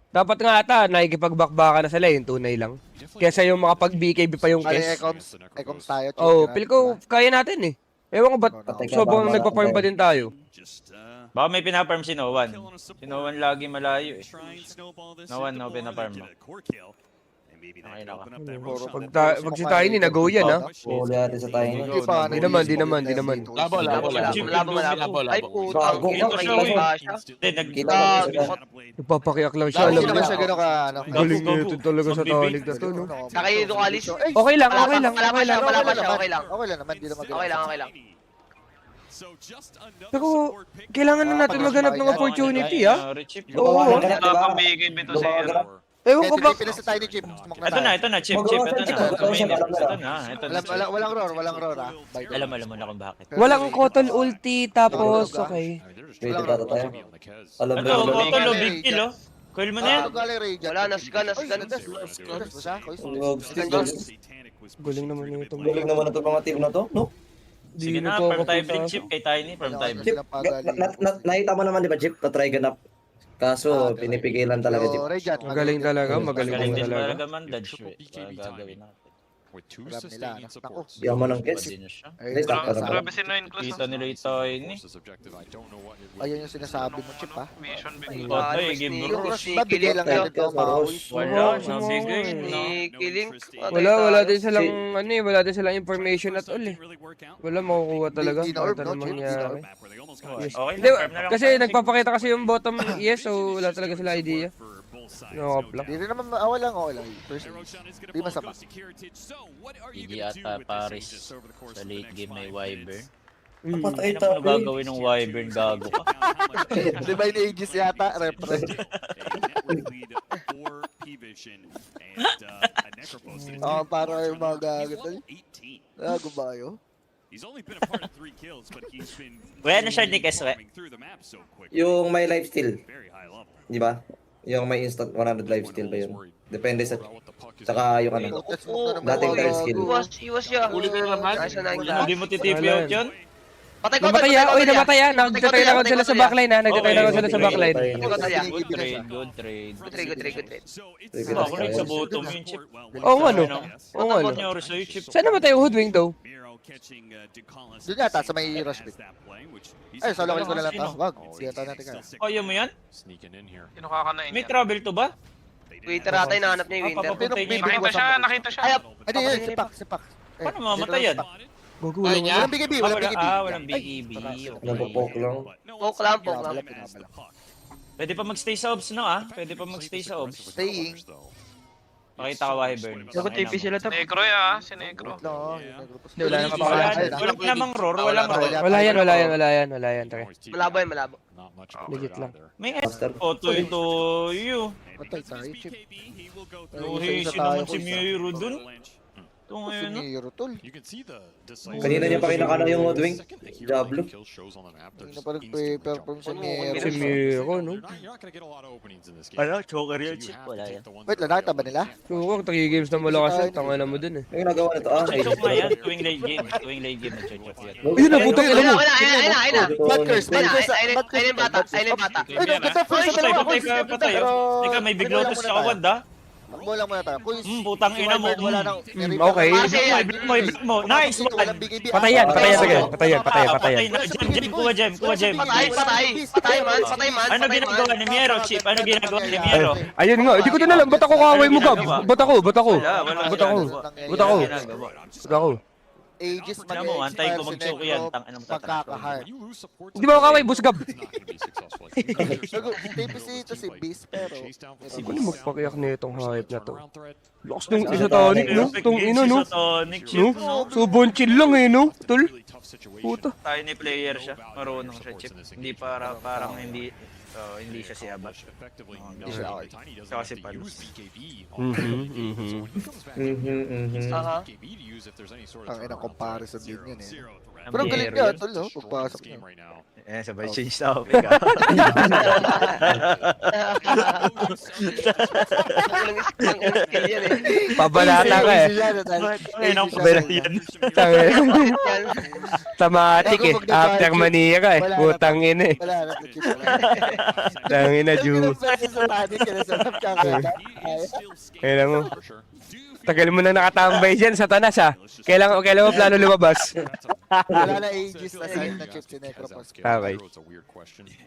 Speaker 1: Dapat nga ata, nakikipagbakbaka na sila yung tunay lang. Kesa yung makapag-BKB pa yung
Speaker 2: Kali
Speaker 1: kes.
Speaker 2: ecoms tayo. chip,
Speaker 1: Oo,
Speaker 2: ganun,
Speaker 1: pil ko,
Speaker 2: diba?
Speaker 1: kaya natin eh. Ewan ko ba't
Speaker 3: Patay ka,
Speaker 1: sobrang
Speaker 3: baka
Speaker 1: nagpa-farm pa din tayo.
Speaker 4: Baka may pinaparm si Noan. Si Noan lagi malayo eh. Noan, no, pinaparm mo. Okay na ka.
Speaker 1: Pag si Tiny, nag-go yan ha.
Speaker 3: Huli natin sa tayo.
Speaker 2: Hindi pa,
Speaker 1: Di naman.
Speaker 8: Labo.
Speaker 7: Ay, putang
Speaker 3: Gago
Speaker 7: ina,
Speaker 3: ka,
Speaker 7: may
Speaker 3: kita
Speaker 7: iba siya.
Speaker 4: Hindi,
Speaker 3: Kita mo siya.
Speaker 1: Nagpapakiyak lang siya,
Speaker 2: Lalo
Speaker 1: alam
Speaker 2: hindi naman
Speaker 1: niya.
Speaker 2: siya gano'n ka, ano.
Speaker 1: Galing nito talaga sa talig na to, no?
Speaker 7: Saka yung Ducalis.
Speaker 1: Okay lang.
Speaker 7: Wala pa siya, okay lang.
Speaker 2: Okay lang naman, di naman
Speaker 7: Okay lang.
Speaker 1: Pero, kailangan na natin maghanap ng opportunity ha.
Speaker 4: Chip.
Speaker 1: Oo. Ewan ko ba?
Speaker 2: Pilipinas sa tiny chip. Smoke na
Speaker 4: Ito
Speaker 2: tayo.
Speaker 4: na, Chip.
Speaker 3: Magawa
Speaker 4: Ito
Speaker 3: sa Chip,
Speaker 4: na.
Speaker 3: magawa siya, alam na.
Speaker 4: Ito na, ito na.
Speaker 2: Walang roar ah. By the way.
Speaker 4: Alam mo na kung bakit.
Speaker 1: Walang kotol ulti, tapos okay.
Speaker 3: Wait, tata tayo. Alam
Speaker 4: Ito,
Speaker 3: mo.
Speaker 4: auto low big kill, oh. Coil mo na yan.
Speaker 2: Galing Radiant.
Speaker 7: Wala, nasgan.
Speaker 1: Galing naman yung itong
Speaker 3: Galing naman ito mga team na to, no?
Speaker 4: Sige
Speaker 1: Di
Speaker 4: na,
Speaker 1: na to
Speaker 4: farm time
Speaker 1: ako
Speaker 4: rin,
Speaker 1: punta.
Speaker 4: Chip. Kay Tiny, farm time.
Speaker 3: Chip, nakita mo naman di ba, Chip? Na-try ganap. Kaso, pinipigilan talaga, Chip.
Speaker 2: Radiant.
Speaker 1: Magaling talaga, magaling
Speaker 4: Magaling
Speaker 1: din
Speaker 4: din
Speaker 1: talaga.
Speaker 4: talaga man, dodge. Gagawin natin.
Speaker 2: Alam nila, ano. Naku.
Speaker 3: Yaman ng
Speaker 4: Pwede
Speaker 3: kids.
Speaker 4: na siya.
Speaker 2: Ayun,
Speaker 3: Grabe
Speaker 9: si Noin Close.
Speaker 4: Kita nila yung Tiny.
Speaker 2: ayun yung sinasabi mo, chip ha.
Speaker 9: Mission
Speaker 4: Toto, game
Speaker 7: Yung
Speaker 4: bro.
Speaker 7: sneaky
Speaker 2: Mabigay lang
Speaker 7: link
Speaker 2: natin ito, Maui.
Speaker 4: Wala,
Speaker 1: Oo,
Speaker 4: nabigay.
Speaker 7: Sneaky link.
Speaker 1: Wala din silang, ano eh, wala din silang information at all eh. Wala makukuha talaga.
Speaker 2: Di na orb,
Speaker 1: Kahit
Speaker 2: no,
Speaker 1: anong
Speaker 2: Chip? Di na
Speaker 1: mangyari.
Speaker 2: orb.
Speaker 1: Yes.
Speaker 4: Okay
Speaker 1: Hindi,
Speaker 4: na, farm na lang.
Speaker 1: kasi nagpapakita kasi yung bottom yes, so wala talaga sila idea. Nakakapla.
Speaker 2: Di rin naman, okay lang. Personally. Di masama.
Speaker 4: Hindi ata Paris sa late game may Wyvern.
Speaker 3: Patay
Speaker 4: Ano
Speaker 3: tayo.
Speaker 4: gagawin ng Wyvern, gago ka?
Speaker 2: Divine Aegis yata, reference. Para yung mga gagawin. Gago ba yun?
Speaker 4: Kuya, ano siya ni Keswe?
Speaker 3: Yung may lifesteal. Di ba? Yung may instant 100 lifesteal ba yun? Depende sa... Tsaka yung ano. Dating try skill.
Speaker 7: Iwas siya.
Speaker 8: Ulit na naman.
Speaker 7: Nasa
Speaker 4: Ano,
Speaker 7: 9
Speaker 4: di mo titipi out yun?
Speaker 7: Patay ko.
Speaker 1: Namatay ah, oy namatay ah. Nagtatay na ako sila sa backline ha. Nagtatay na ako sila sa backline.
Speaker 4: Good trade, good trade.
Speaker 7: Good trade.
Speaker 3: Sige,
Speaker 4: Ako rin sa bottom yung Chip.
Speaker 1: Oo nga no. Oo nga no.
Speaker 4: Nangyari sa'yo, Chip.
Speaker 1: Saan namatay yung hoodwing daw?
Speaker 2: Doon yata, sa may rush pit. Ay, solo ko na lang to. Wag, siyata natin kaya.
Speaker 4: Kaya mo yan?
Speaker 9: Kinuha ka na
Speaker 4: May travel to ba?
Speaker 7: Winter ata yung nahanap niya yung winter.
Speaker 4: Papapuntay niya yung
Speaker 9: Nakita siya.
Speaker 7: Ay,
Speaker 2: Ay, di, sipak.
Speaker 4: Paano mamamatay yan?
Speaker 1: Gago
Speaker 8: Ay,
Speaker 1: lang.
Speaker 8: niya?
Speaker 2: Walang BKB, walang BKB.
Speaker 4: Walang BEB.
Speaker 3: Nagpo-poke lang.
Speaker 7: poke lang.
Speaker 4: Pwede pa magstay sa obs, no ah? Pwede pa magstay sa obs.
Speaker 2: Staying.
Speaker 4: Pakita ka, Wyvern.
Speaker 7: Naku, TP sila to.
Speaker 9: Negro ya, si Negro.
Speaker 2: No,
Speaker 1: Wala naman
Speaker 4: Walang namang roar, walang roar.
Speaker 1: Wala yan. Tara.
Speaker 7: Malabo.
Speaker 1: Legit lang.
Speaker 4: May auto ito you.
Speaker 2: Patay tayo, chip.
Speaker 4: Luhisyo naman si Miro dun. Ito ngayon, no?
Speaker 2: Sumiro, tol.
Speaker 3: Kanina niya pa kinakana yung Woodwing. Diablo.
Speaker 2: Hindi na pa nag-perform sa Miro.
Speaker 1: Si Miro, no?
Speaker 4: Ano? Choker yun, Chip? Wala yan.
Speaker 2: Wait lang, nakita ba nila?
Speaker 1: Oo, 3 games na malakas yan. Tanga na mo dun eh.
Speaker 3: Yung ginagawa nito,
Speaker 4: Choke nga yan. Tuwing late game. Tuwing late game, nag-choke yan.
Speaker 1: Ayun na, putang ina mo.
Speaker 7: Ayun na.
Speaker 2: Bad curse, bad curse.
Speaker 7: Ayun yung bata.
Speaker 2: Ay, no, ganda first sa
Speaker 4: Patay,
Speaker 2: dalawa.
Speaker 4: patay ka, patay. Teka, may big lotus sa kawad, ha?
Speaker 2: Takbo lang muna tayo. Kung
Speaker 4: Putang ina mo.
Speaker 2: wala nang...
Speaker 1: Okay.
Speaker 4: I-block mo. Nice one.
Speaker 2: Walang BKB.
Speaker 1: Patay yan. Patay yan.
Speaker 4: Patay na. Jem, kuha Jem.
Speaker 9: Patay man.
Speaker 4: Ano ginagawa ni Miero, Chip? Ano ginagawa ni Miero?
Speaker 1: Ayun nga, hindi ko din alam. Ba't ako kaway mo, Gab? Ba't ako?
Speaker 4: Wala
Speaker 1: Ba't ako?
Speaker 2: Aegis
Speaker 4: Tignan mo, antay ko mag-choke yan. Tangina mo
Speaker 2: Magkakahard.
Speaker 1: Hindi ba ako kaway, boss Gab?
Speaker 2: TPC ito si Beast pero...
Speaker 1: Ano magpakiyak na itong hype na to? Lakas nung isotonic, no? Itong ino, no?
Speaker 4: Isotonic, Chip,
Speaker 1: No?
Speaker 4: no?
Speaker 1: So, bonchill lang eh, no? Tol? Puta.
Speaker 4: Tiny player siya. Marunong siya, Chip. Hindi parang hindi siya si Abat.
Speaker 2: Hindi siya okay.
Speaker 4: Siya kasi palos.
Speaker 2: Ang ina comparison din yun eh.
Speaker 4: Ang
Speaker 2: Pero galing
Speaker 4: Miero
Speaker 2: niya,
Speaker 4: yun.
Speaker 2: tol, no? Pagpasok niya.
Speaker 4: Sabay change topic ah.
Speaker 7: Ang skill yan eh.
Speaker 1: Pabalata ka eh.
Speaker 4: Ay, nang
Speaker 1: Yan. Tamatik eh. After mania ka eh. Putang ina eh.
Speaker 2: Wala na.
Speaker 1: Tangina, Ju. Kailan mo. Tagal mo na nakatambay dyan sa tanas ha. Kailan mo plano lumabas?
Speaker 2: Wala na Aegis na sign na chip si Necropos.
Speaker 1: Okay.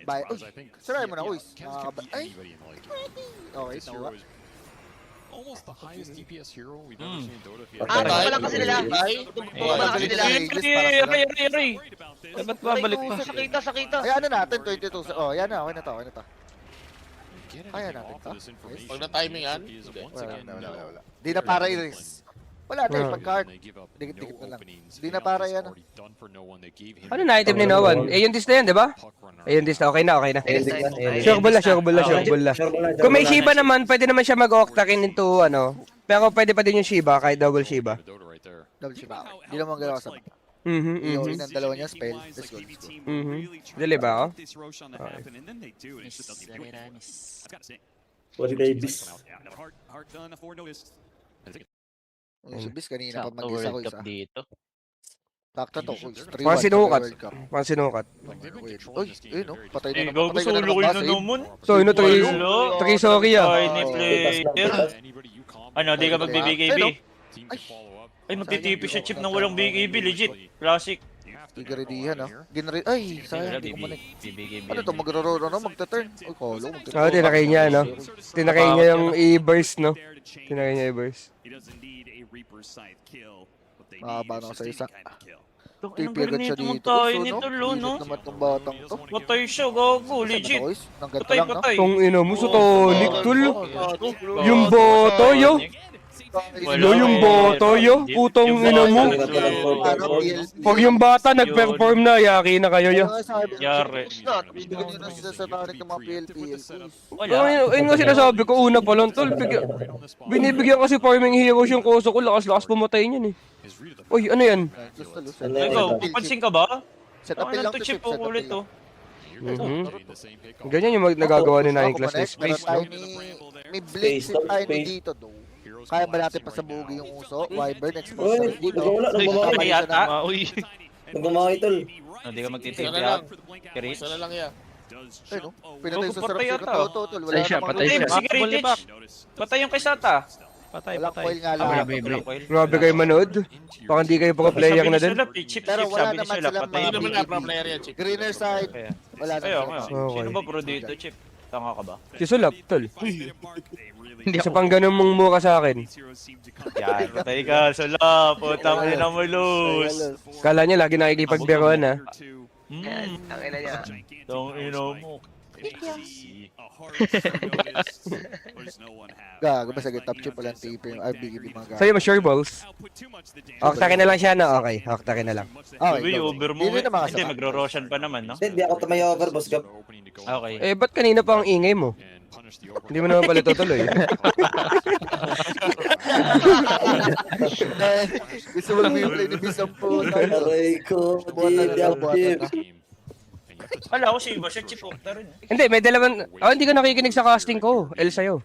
Speaker 2: Bye. Uy, saray mo na, uy. Ay. Okay, nawa.
Speaker 6: Almost the highest DPS hero we've ever seen in Dota.
Speaker 7: Tumbo lang kasi nila. Tumbo lang kasi nila.
Speaker 4: Ray.
Speaker 7: Dapat babalik pa. Sakita.
Speaker 2: Ay, ano natin, 22. Oh, yan na, okay na to. Kaya natin to.
Speaker 8: Pag na-timingan,
Speaker 2: Wala. Di na para i-risk. Wala na yung pag-card. Dikit-dikit na lang. Di na para yan.
Speaker 1: Ano na item ni Nowan? Yung dis na yan, di ba? Ayun dis na, okay na. Sureball na. Kung may Shiba naman, pwede naman siya mag-octakin into Pero pwede pa din yung Shiba, kahit double Shiba.
Speaker 2: Double Shiba. Di naman galaw sa
Speaker 1: Mhm.
Speaker 2: ng dalawa niya spell. Let's go.
Speaker 1: Dali ba ako?
Speaker 3: What did I miss?
Speaker 2: Yung si Bis kanina pa mag-isa ko isa.
Speaker 4: dito.
Speaker 2: Sakto to.
Speaker 1: Mga sinukat. Mga sinukat.
Speaker 2: Uy, no? Patay na
Speaker 4: Ikaw gusto ulo ko yun naman.
Speaker 1: So, 3 sorry ah.
Speaker 4: Tiny player. Ano, di ka magbibigay Ay, magtitipi siya Chip nang walang BKB, legit. Classic.
Speaker 2: Tigaridihan Ay, sayang, di ko manik.
Speaker 4: BKB.
Speaker 2: Ano to, magta-turn. Uy, kolo,
Speaker 1: Oo, tinakay niya, no? Tinakay niya yung e-burst, no? Tinakay niya e-burst.
Speaker 2: Mahaba na ako sa isa.
Speaker 4: Ang
Speaker 2: TP agad siya
Speaker 4: galing
Speaker 2: dito.
Speaker 4: tayo
Speaker 2: So,
Speaker 4: nito,
Speaker 2: no?
Speaker 4: no?
Speaker 2: Isip naman tong batang to.
Speaker 4: Patay siya, gago, legit.
Speaker 2: Nang ganito lang, no?
Speaker 4: Patay.
Speaker 1: Tong ino mo, sutonic, tol. Yung boto, yo. Yo, yung boto, yo. Putong ino mo. Pag yung bata nag-perform na, yaki na kayo, yo.
Speaker 4: Yari.
Speaker 2: Bigyan nyo na sila sa tarik ng mga PLPL.
Speaker 1: Ayun nga sinasabi ko, una pa lang, tol. Binibigyan kasi farming heroes yung koso ko, lakas-lakas pumatay niyan eh. Uy, ano yan?
Speaker 4: Ikaw, papansin ka ba?
Speaker 2: Set up lang
Speaker 4: to
Speaker 2: to
Speaker 4: Chip
Speaker 2: chip.
Speaker 4: po ulit to.
Speaker 1: Ganyan yung nagagawa ni Nine Class na space, no?
Speaker 2: May blitz si Tiny dito, though. Kaya ba natin pasabugi yung uso? Wyvern, expose dito.
Speaker 4: Ay, yata.
Speaker 3: Nagbumawa tol.
Speaker 4: Hindi ka magtitipi
Speaker 8: Isa na lang.
Speaker 4: Kirit.
Speaker 8: Isa na lang yan.
Speaker 2: Ay, no? Pinatay sa sarap
Speaker 4: Patay
Speaker 2: siguro
Speaker 4: yata.
Speaker 2: to, tol. Wala
Speaker 7: Patay siya,
Speaker 2: namang
Speaker 7: patay siya.
Speaker 4: Sige, Ritich. Patay yung kay Sata.
Speaker 2: Walang coil nga lang.
Speaker 4: Walang coil.
Speaker 1: Grabe kayo manood. Baka hindi kayo pro-player na din.
Speaker 4: Chip,
Speaker 2: Pero wala
Speaker 4: sabi ni
Speaker 2: naman
Speaker 4: Sulap,
Speaker 2: silang
Speaker 4: patay.
Speaker 8: Hindi
Speaker 2: mga
Speaker 8: naman na pro player yan, Chip.
Speaker 2: Greener side. Wala
Speaker 4: Ayaw,
Speaker 2: naman.
Speaker 4: ayaw. Sino ba pro dito, Chip? Tanga ka ba?
Speaker 1: Si Sulap, tol. Isa pang ganun mong mukha sa akin.
Speaker 4: Yan, patay ka, Sulap. Putang ina mo, lose.
Speaker 1: Kala niya lagi nakikipagberoan, ha?
Speaker 7: Ang ina niya.
Speaker 4: Tang ina mo.
Speaker 2: Gago ba sa top chip walang TP yung RBGB mga gago.
Speaker 1: Sa'yo, sure balls. Oktakin na lang siya, no? Okay, oktakin na lang.
Speaker 2: Okay,
Speaker 4: Sabi,
Speaker 2: go.
Speaker 4: over mo.
Speaker 2: Hindi na
Speaker 4: Hindi, magro-roshan pa naman, no?
Speaker 3: Hindi ako tumayo over, boss Gab.
Speaker 4: Okay.
Speaker 1: Eh, ba't kanina pa ang ingay mo? Hindi mo naman pala tutuloy.
Speaker 2: Gusto mo lang yung play ni Bisang po.
Speaker 3: Aray ko,
Speaker 4: Wala ko si Iba, siya Chip Octa rin.
Speaker 1: Hindi, may dalawang... hindi ka nakikinig sa casting ko. L sa'yo.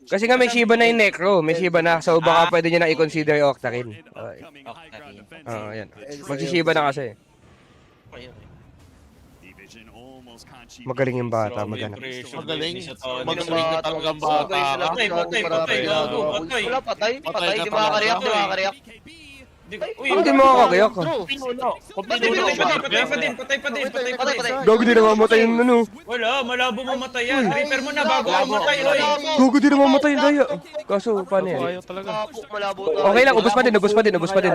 Speaker 1: Kasi nga may Shiba na yung Necro. May Shiba na. So baka pwede niya na i-consider yung Octakin. Okay. Yan. Magsishiba na kasi. Magaling yung bata, maghanap.
Speaker 8: Magaling.
Speaker 4: Magaling.
Speaker 8: Magaling na talagang bata.
Speaker 4: Patay, patay, patay, gago, patay.
Speaker 9: Wala, patay. Patay, di makakariyak, di makakariyak.
Speaker 1: Hindi mo ako kayak.
Speaker 4: Patay pa din, patay pa din, patay pa din.
Speaker 1: Gago di na mamatay yung ano.
Speaker 4: Wala, malabo mamatay yan. Repair mo na bago mamatay, oy.
Speaker 1: Gago di na mamatay yung daya. Kaso, paano yan?
Speaker 9: Malabo to.
Speaker 1: Okay lang, ubos pa din, ubos pa din, ubos pa din.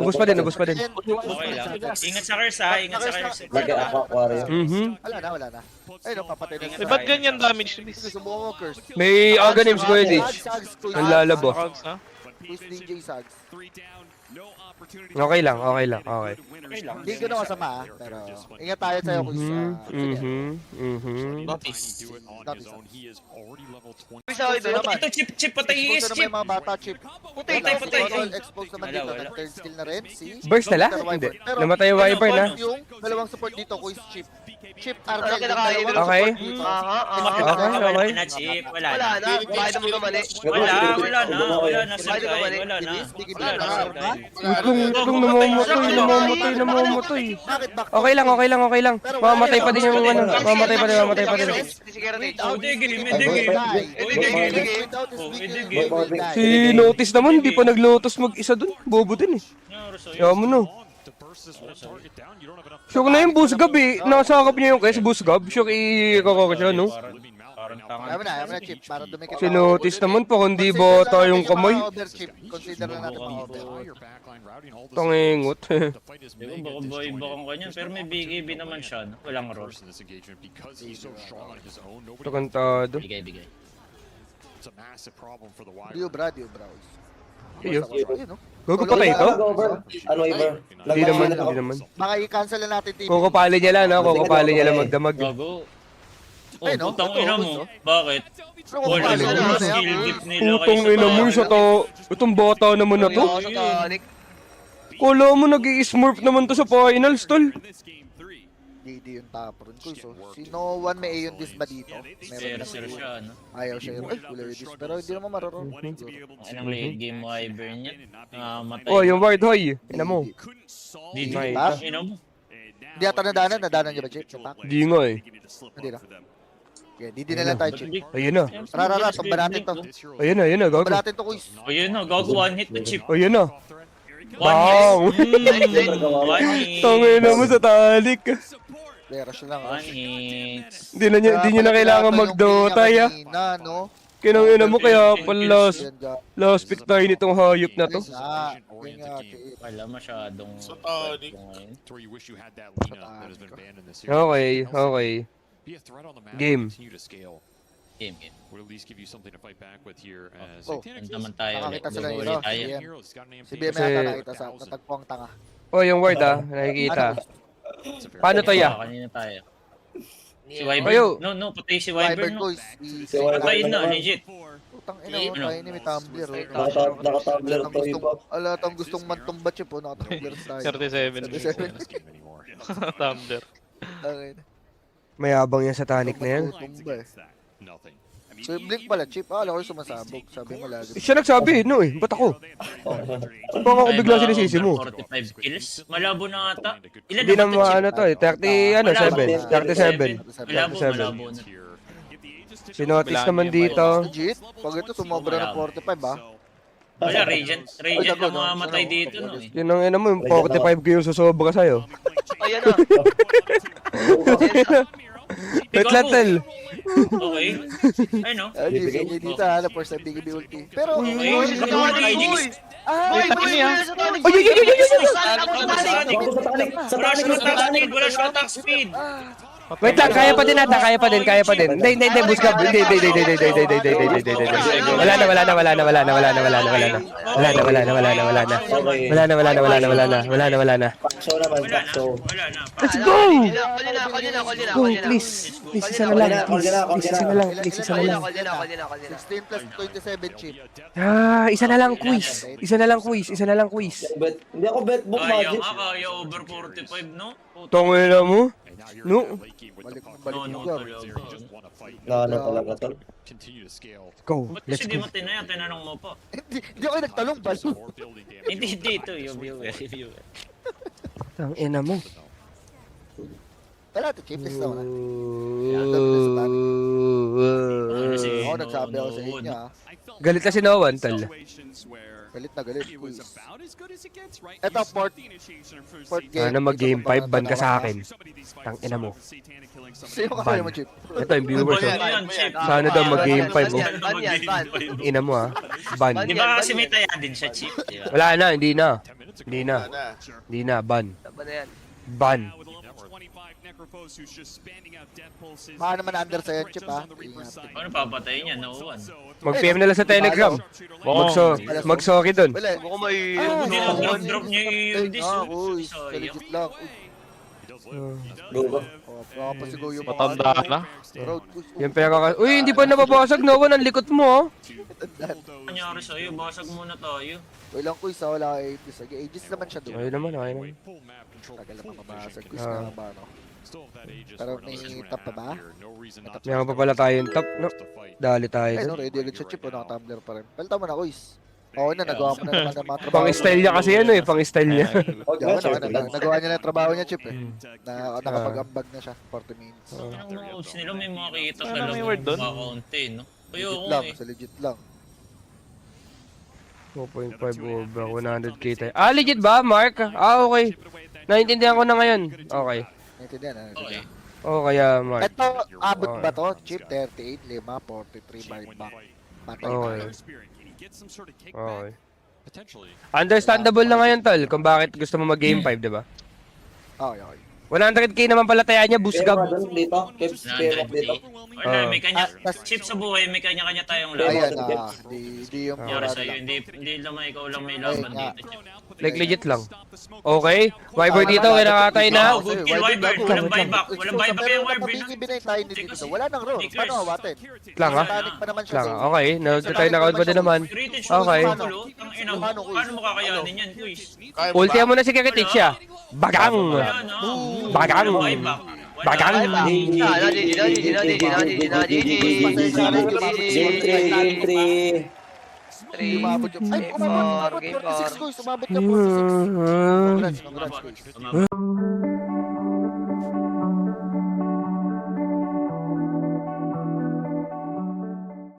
Speaker 1: Ubos pa din, ubos pa din.
Speaker 4: Okay lang. Ingat sa curse ha, ingat sa curse.
Speaker 3: Mag-aquarium.
Speaker 2: Wala na. Ay, no, papatay na.
Speaker 8: Eh, ba't ganyan damage ni
Speaker 2: Subukan mo, Curse.
Speaker 1: May organisms ko yun, Dich. Ang lalabo.
Speaker 8: Cogs, ha?
Speaker 2: Quiz DJ Sags.
Speaker 1: Okay lang, okay lang, okay.
Speaker 2: Hindi ganun kasama, pero ingat tayo sa'yo, Quiz.
Speaker 8: Notice.
Speaker 9: Quiz ako ito.
Speaker 4: Ito, chip, patay
Speaker 2: Expose
Speaker 4: is
Speaker 2: na naman
Speaker 4: chip.
Speaker 2: yung mga bata, Chip.
Speaker 9: Patay,
Speaker 4: patay.
Speaker 2: Expose naman dito.
Speaker 4: Wala.
Speaker 2: Nag-third skill na rin, si...
Speaker 1: Burst nila?
Speaker 2: Mr. Wyvern.
Speaker 1: Hindi.
Speaker 2: Pero,
Speaker 1: Namatay yung Wyvern, ha?
Speaker 2: yung dalawang support dito, Quiz, Chip. Chip, Arvel,
Speaker 9: Ano kinakain?
Speaker 2: yung dalawang
Speaker 1: Okay.
Speaker 2: support dito.
Speaker 1: Okay,
Speaker 4: Wala
Speaker 1: okay.
Speaker 4: na, chip. Wala
Speaker 9: Wala
Speaker 4: na.
Speaker 9: na. Bakit mo kamali?
Speaker 4: Wala na, wala na, Sir Guy.
Speaker 9: Bakit ka mali?
Speaker 4: Wala na.
Speaker 2: Bigit
Speaker 4: Wala na, Sir Guy.
Speaker 1: Itlong namamatay.
Speaker 2: Bakit back?
Speaker 1: Okay lang, okay lang, okay lang. Mamamatay pa din yung ano. Mamamatay pa din, mamamatay pa din.
Speaker 9: Security.
Speaker 1: Si Notice naman, di pa naglotos mag-isa dun. Bobo din eh. Yaman mo no. Sure na yung Busgab eh. Nasakap niya yung kaya sa Busgab. Sure i-kakaka siya, no?
Speaker 4: Parang tanga.
Speaker 2: Ayaw na, Chip. Para dumikit.
Speaker 1: Si Notice naman pa, kundi bata yung kamay.
Speaker 2: Consider na natin mga over.
Speaker 1: Tangingot.
Speaker 4: Di ba, baka boy bakang kanyan. Pero may BKB naman siya, no? Walang roll.
Speaker 1: Takantado.
Speaker 4: Bigay.
Speaker 2: Dio bra.
Speaker 1: Iyo.
Speaker 2: Ayun, no?
Speaker 1: Gago patay ito?
Speaker 3: Ano, Iber?
Speaker 1: Hindi naman, hindi naman.
Speaker 2: Baka i-cancel na natin TV.
Speaker 1: Kukupali niya lang, no? Kukupali niya lang magdamag.
Speaker 4: Gago. Oh,
Speaker 2: Ay, no?
Speaker 4: putang ina mo. Bakit?
Speaker 2: Pero
Speaker 4: Wala
Speaker 2: kung
Speaker 4: na
Speaker 2: paano
Speaker 4: yung skill dip nila
Speaker 1: Putong ina mo sa to. Itong bata naman na to. Kala mo nag-i-smurf naman to sa finals, tol.
Speaker 2: DD yung top run ko. So, si No One may Aeon Disc ba dito?
Speaker 4: Zero siya, no?
Speaker 2: Ayaw siya yun. Ay, wala yung disc. Pero hindi naman mararong.
Speaker 4: Anong late game mo, Ivern niya? Matay.
Speaker 1: Oh, yung ward, hoy. Ina mo.
Speaker 4: Di
Speaker 1: May
Speaker 2: pack?
Speaker 4: ina mo.
Speaker 2: Hindi ata nadanan niya ba, Chip? Yung pack?
Speaker 1: Di nga eh.
Speaker 2: Hindi na. Okay, DD na lang tayo, Chip.
Speaker 1: Ayun na.
Speaker 2: Rara, tumba natin to.
Speaker 1: Ayun na, gago.
Speaker 2: Tumba natin to, Quiz.
Speaker 4: O yun na, gago one hit to chip.
Speaker 1: Ayun na.
Speaker 4: One hit. One hit.
Speaker 1: Tangina mo sa talik.
Speaker 2: Rush lang.
Speaker 4: One hit.
Speaker 1: Di niya na kailangan mag-dota, ya.
Speaker 2: No?
Speaker 1: Kinangina mo kaya pala last pick tayo nitong hayop na to.
Speaker 4: Wala masyadong...
Speaker 8: Tonic.
Speaker 1: Okay. Game.
Speaker 4: Game.
Speaker 6: Would at least give you something to fight back with here as
Speaker 2: Oh.
Speaker 4: Yan naman tayo.
Speaker 2: Nakakita sila
Speaker 4: Gagawin
Speaker 2: nila.
Speaker 4: tayo.
Speaker 2: Si BM yata nakita sa natagpo ang tanga.
Speaker 1: Oh, yung word nakikita. Paano to, ya?
Speaker 4: Kanina tayo. Si
Speaker 1: Ayo.
Speaker 4: Wyvern? No, patay si
Speaker 2: Wyvern
Speaker 4: Wyvern, no?
Speaker 2: Quiz.
Speaker 4: Patay na, legit.
Speaker 2: Putang ina mo, tayo ni may tumbler.
Speaker 3: Naka-tumbler to, Iba.
Speaker 2: Alatang gustong mantumba, Chip. Nakatumbler tayo.
Speaker 8: 37.
Speaker 2: 37.
Speaker 8: Tumbler.
Speaker 2: Okay.
Speaker 1: Mayabang yan sa tanic na yan.
Speaker 2: Tumba eh. So, Blink pala, Chip. Alam ko sumasabog. Sabi mo lagi.
Speaker 1: Siya nagsabi, no eh. Ba't ako? Baka ako bigla sinisisi mo.
Speaker 4: 45 kills? Malabo na ata. Ilan
Speaker 1: Hindi na
Speaker 4: ba ito,
Speaker 1: ano to eh. 37.
Speaker 4: Malabo
Speaker 1: 37.
Speaker 4: na.
Speaker 1: Sinotis naman dito.
Speaker 2: Legit? Pag ito, sumobra ng 45, ha?
Speaker 4: Wala, Radiant na mamamatay dito, no eh.
Speaker 1: Yun ang ina mo, yung 45 kayo susobra sa'yo.
Speaker 9: Ayan na.
Speaker 1: Wait lang, tel.
Speaker 4: Okay. Ay, no?
Speaker 2: GG dito, ha? Na first time BKB ulti. Pero,
Speaker 4: Okay.
Speaker 9: Uy,
Speaker 4: Wala siya attack speed, wala siya attack speed.
Speaker 1: Wait lang, kaya pa din ata, kaya pa din. Hindi, Busgab. Hindi. Wala na.
Speaker 3: Show naman, back show.
Speaker 4: Wala na.
Speaker 1: Let's go! Go,
Speaker 9: Call nyo na.
Speaker 1: please. Please, isa na lang. Please, isa na lang.
Speaker 2: 16 plus 27, Chip.
Speaker 1: Ah, isa na lang quiz.
Speaker 3: Bet. Hindi ako bet book
Speaker 4: Kaya
Speaker 3: magic.
Speaker 4: nga, kaya over 45, no?
Speaker 1: Tongin na mo. No.
Speaker 2: Balik
Speaker 4: No,
Speaker 2: mo,
Speaker 3: Ano talaga to?
Speaker 1: Go,
Speaker 4: Ba't
Speaker 1: let's
Speaker 4: kasi di
Speaker 1: go.
Speaker 4: mo tinanong mo pa?
Speaker 2: Hindi ako nagtalong, balo.
Speaker 4: Hindi ito, yung viewer.
Speaker 1: Tangina mo.
Speaker 2: Wala ito, chip list na wala.
Speaker 4: Kasi,
Speaker 2: Oo, nagsabi ako sa inyo ah.
Speaker 1: Galit na si Nowan, tol.
Speaker 2: Galit na galit. Quiz. Ito, fourth game.
Speaker 1: Ano mag-game 5, ban ka sa akin. Tangina mo.
Speaker 2: Sino ka kayo mo, Chip?
Speaker 1: Ito yung viewers.
Speaker 8: Ban
Speaker 1: Oh.
Speaker 8: yan, Chip.
Speaker 1: Sana daw mag-game 5 mo.
Speaker 9: Ban yan, ban.
Speaker 1: Ina mo ha. Ban.
Speaker 4: Di ba kasi may taya din siya, Chip? Di ba?
Speaker 1: Wala na, hindi na. Hindi na.
Speaker 8: Wala na.
Speaker 1: Hindi na, ban.
Speaker 9: Ban na yan.
Speaker 1: Ban.
Speaker 2: Baka naman under sa yan, Chip ha.
Speaker 4: Paano papatayin niya? No one.
Speaker 1: Mag-PM na lang sa Telegram. Mag-sorry dun.
Speaker 2: Wala.
Speaker 9: Mukhang may...
Speaker 4: Hindi na drop niya yung dis.
Speaker 2: Ah, uy. Sa legit lang.
Speaker 3: Go ba?
Speaker 2: Oh, pasigaw yung mga
Speaker 8: Matanda na.
Speaker 2: road.
Speaker 1: Yung pera ka. Uy, hindi pa nababasag, Nowan. Ang likot mo, oh.
Speaker 4: Kanyari sa'yo, basag muna tayo.
Speaker 2: Walang quiz ha, wala kay Aegis. Aegis naman siya doon.
Speaker 1: Ayun naman, ayun naman.
Speaker 2: Tagal naman mabasag. Quiz na ba, no? Pero may top pa ba?
Speaker 1: Meron pa pala tayong top, no? Dali tayo
Speaker 2: Ay,
Speaker 1: dun.
Speaker 2: no, ready agad siya, Chip. Naka-tumbler pa rin. Palta mo na, quiz. Oo na, nagawa mo na naman ng mga trabaho.
Speaker 1: Pang-style niya kasi ano eh, pang-style niya.
Speaker 2: Nagawa niya na yung trabaho niya, Chip eh. Nakapag-ambag na siya, 40 minutes.
Speaker 4: Ang moves nila may makikita
Speaker 8: Ano
Speaker 4: talagang
Speaker 8: may word dun?
Speaker 4: makaunti, no? Kaya
Speaker 2: Legit
Speaker 4: ako
Speaker 2: lang,
Speaker 4: eh.
Speaker 2: sa legit lang.
Speaker 1: 2.5 over, 100k tayo. Ah, legit ba, Mark? Ah, okay. Naintindihan ko na ngayon. Okay.
Speaker 2: Naintindihan,
Speaker 4: Okay.
Speaker 2: naintindihan.
Speaker 1: Oh, kaya, Mark.
Speaker 2: Ito, abot ba to? Chip, 38, 5, 43, balik-back. Patay
Speaker 1: Okay.
Speaker 2: tayo.
Speaker 1: Okay. Understandable na ngayon, tol, kung bakit gusto mo mag-game 5, di ba?
Speaker 2: Okay, okay.
Speaker 1: 100k naman pala taya niya, boost
Speaker 3: Pero
Speaker 1: gab.
Speaker 3: doon dito, Keps, pero dito.
Speaker 4: Wala, may kanya,
Speaker 2: Tas-
Speaker 4: Chip sa buhay, may kanya-kanya tayong laban.
Speaker 2: Ayan di yung
Speaker 4: Kanyari
Speaker 2: mura
Speaker 4: sa'yo,
Speaker 2: lang.
Speaker 4: hindi lang ikaw lang may laban
Speaker 2: nga.
Speaker 4: dito, Chip.
Speaker 1: Like, legit lang. Okay. Wyber dito, kinakatay na.
Speaker 4: Oh, good kill, Wyber. Walang buyback. Walang buyback yung Wyber.
Speaker 2: Binay tayo dito. Wala nang roll. Paano awatin?
Speaker 1: Lang, ha?
Speaker 2: Panic pa naman siya.
Speaker 1: Lang, okay. Nag-try na count pa din naman.
Speaker 4: Rated
Speaker 1: Okay.
Speaker 4: Ang ina mo, paano mo kakayanin yan, Kuis?
Speaker 8: Kaya mo
Speaker 1: Ulti
Speaker 8: ba?
Speaker 1: mo na si Kakatik siya. Bagang!
Speaker 4: Ayan,
Speaker 1: Bagang!
Speaker 4: buyback.
Speaker 1: Bagang!
Speaker 3: Game 3.
Speaker 2: Umabot yung... Ay,
Speaker 9: Game
Speaker 2: umabot.
Speaker 9: four, game
Speaker 2: 46
Speaker 9: four.
Speaker 2: goals. Umabot na 46. Congrats, congrats, guys.
Speaker 4: Tumama.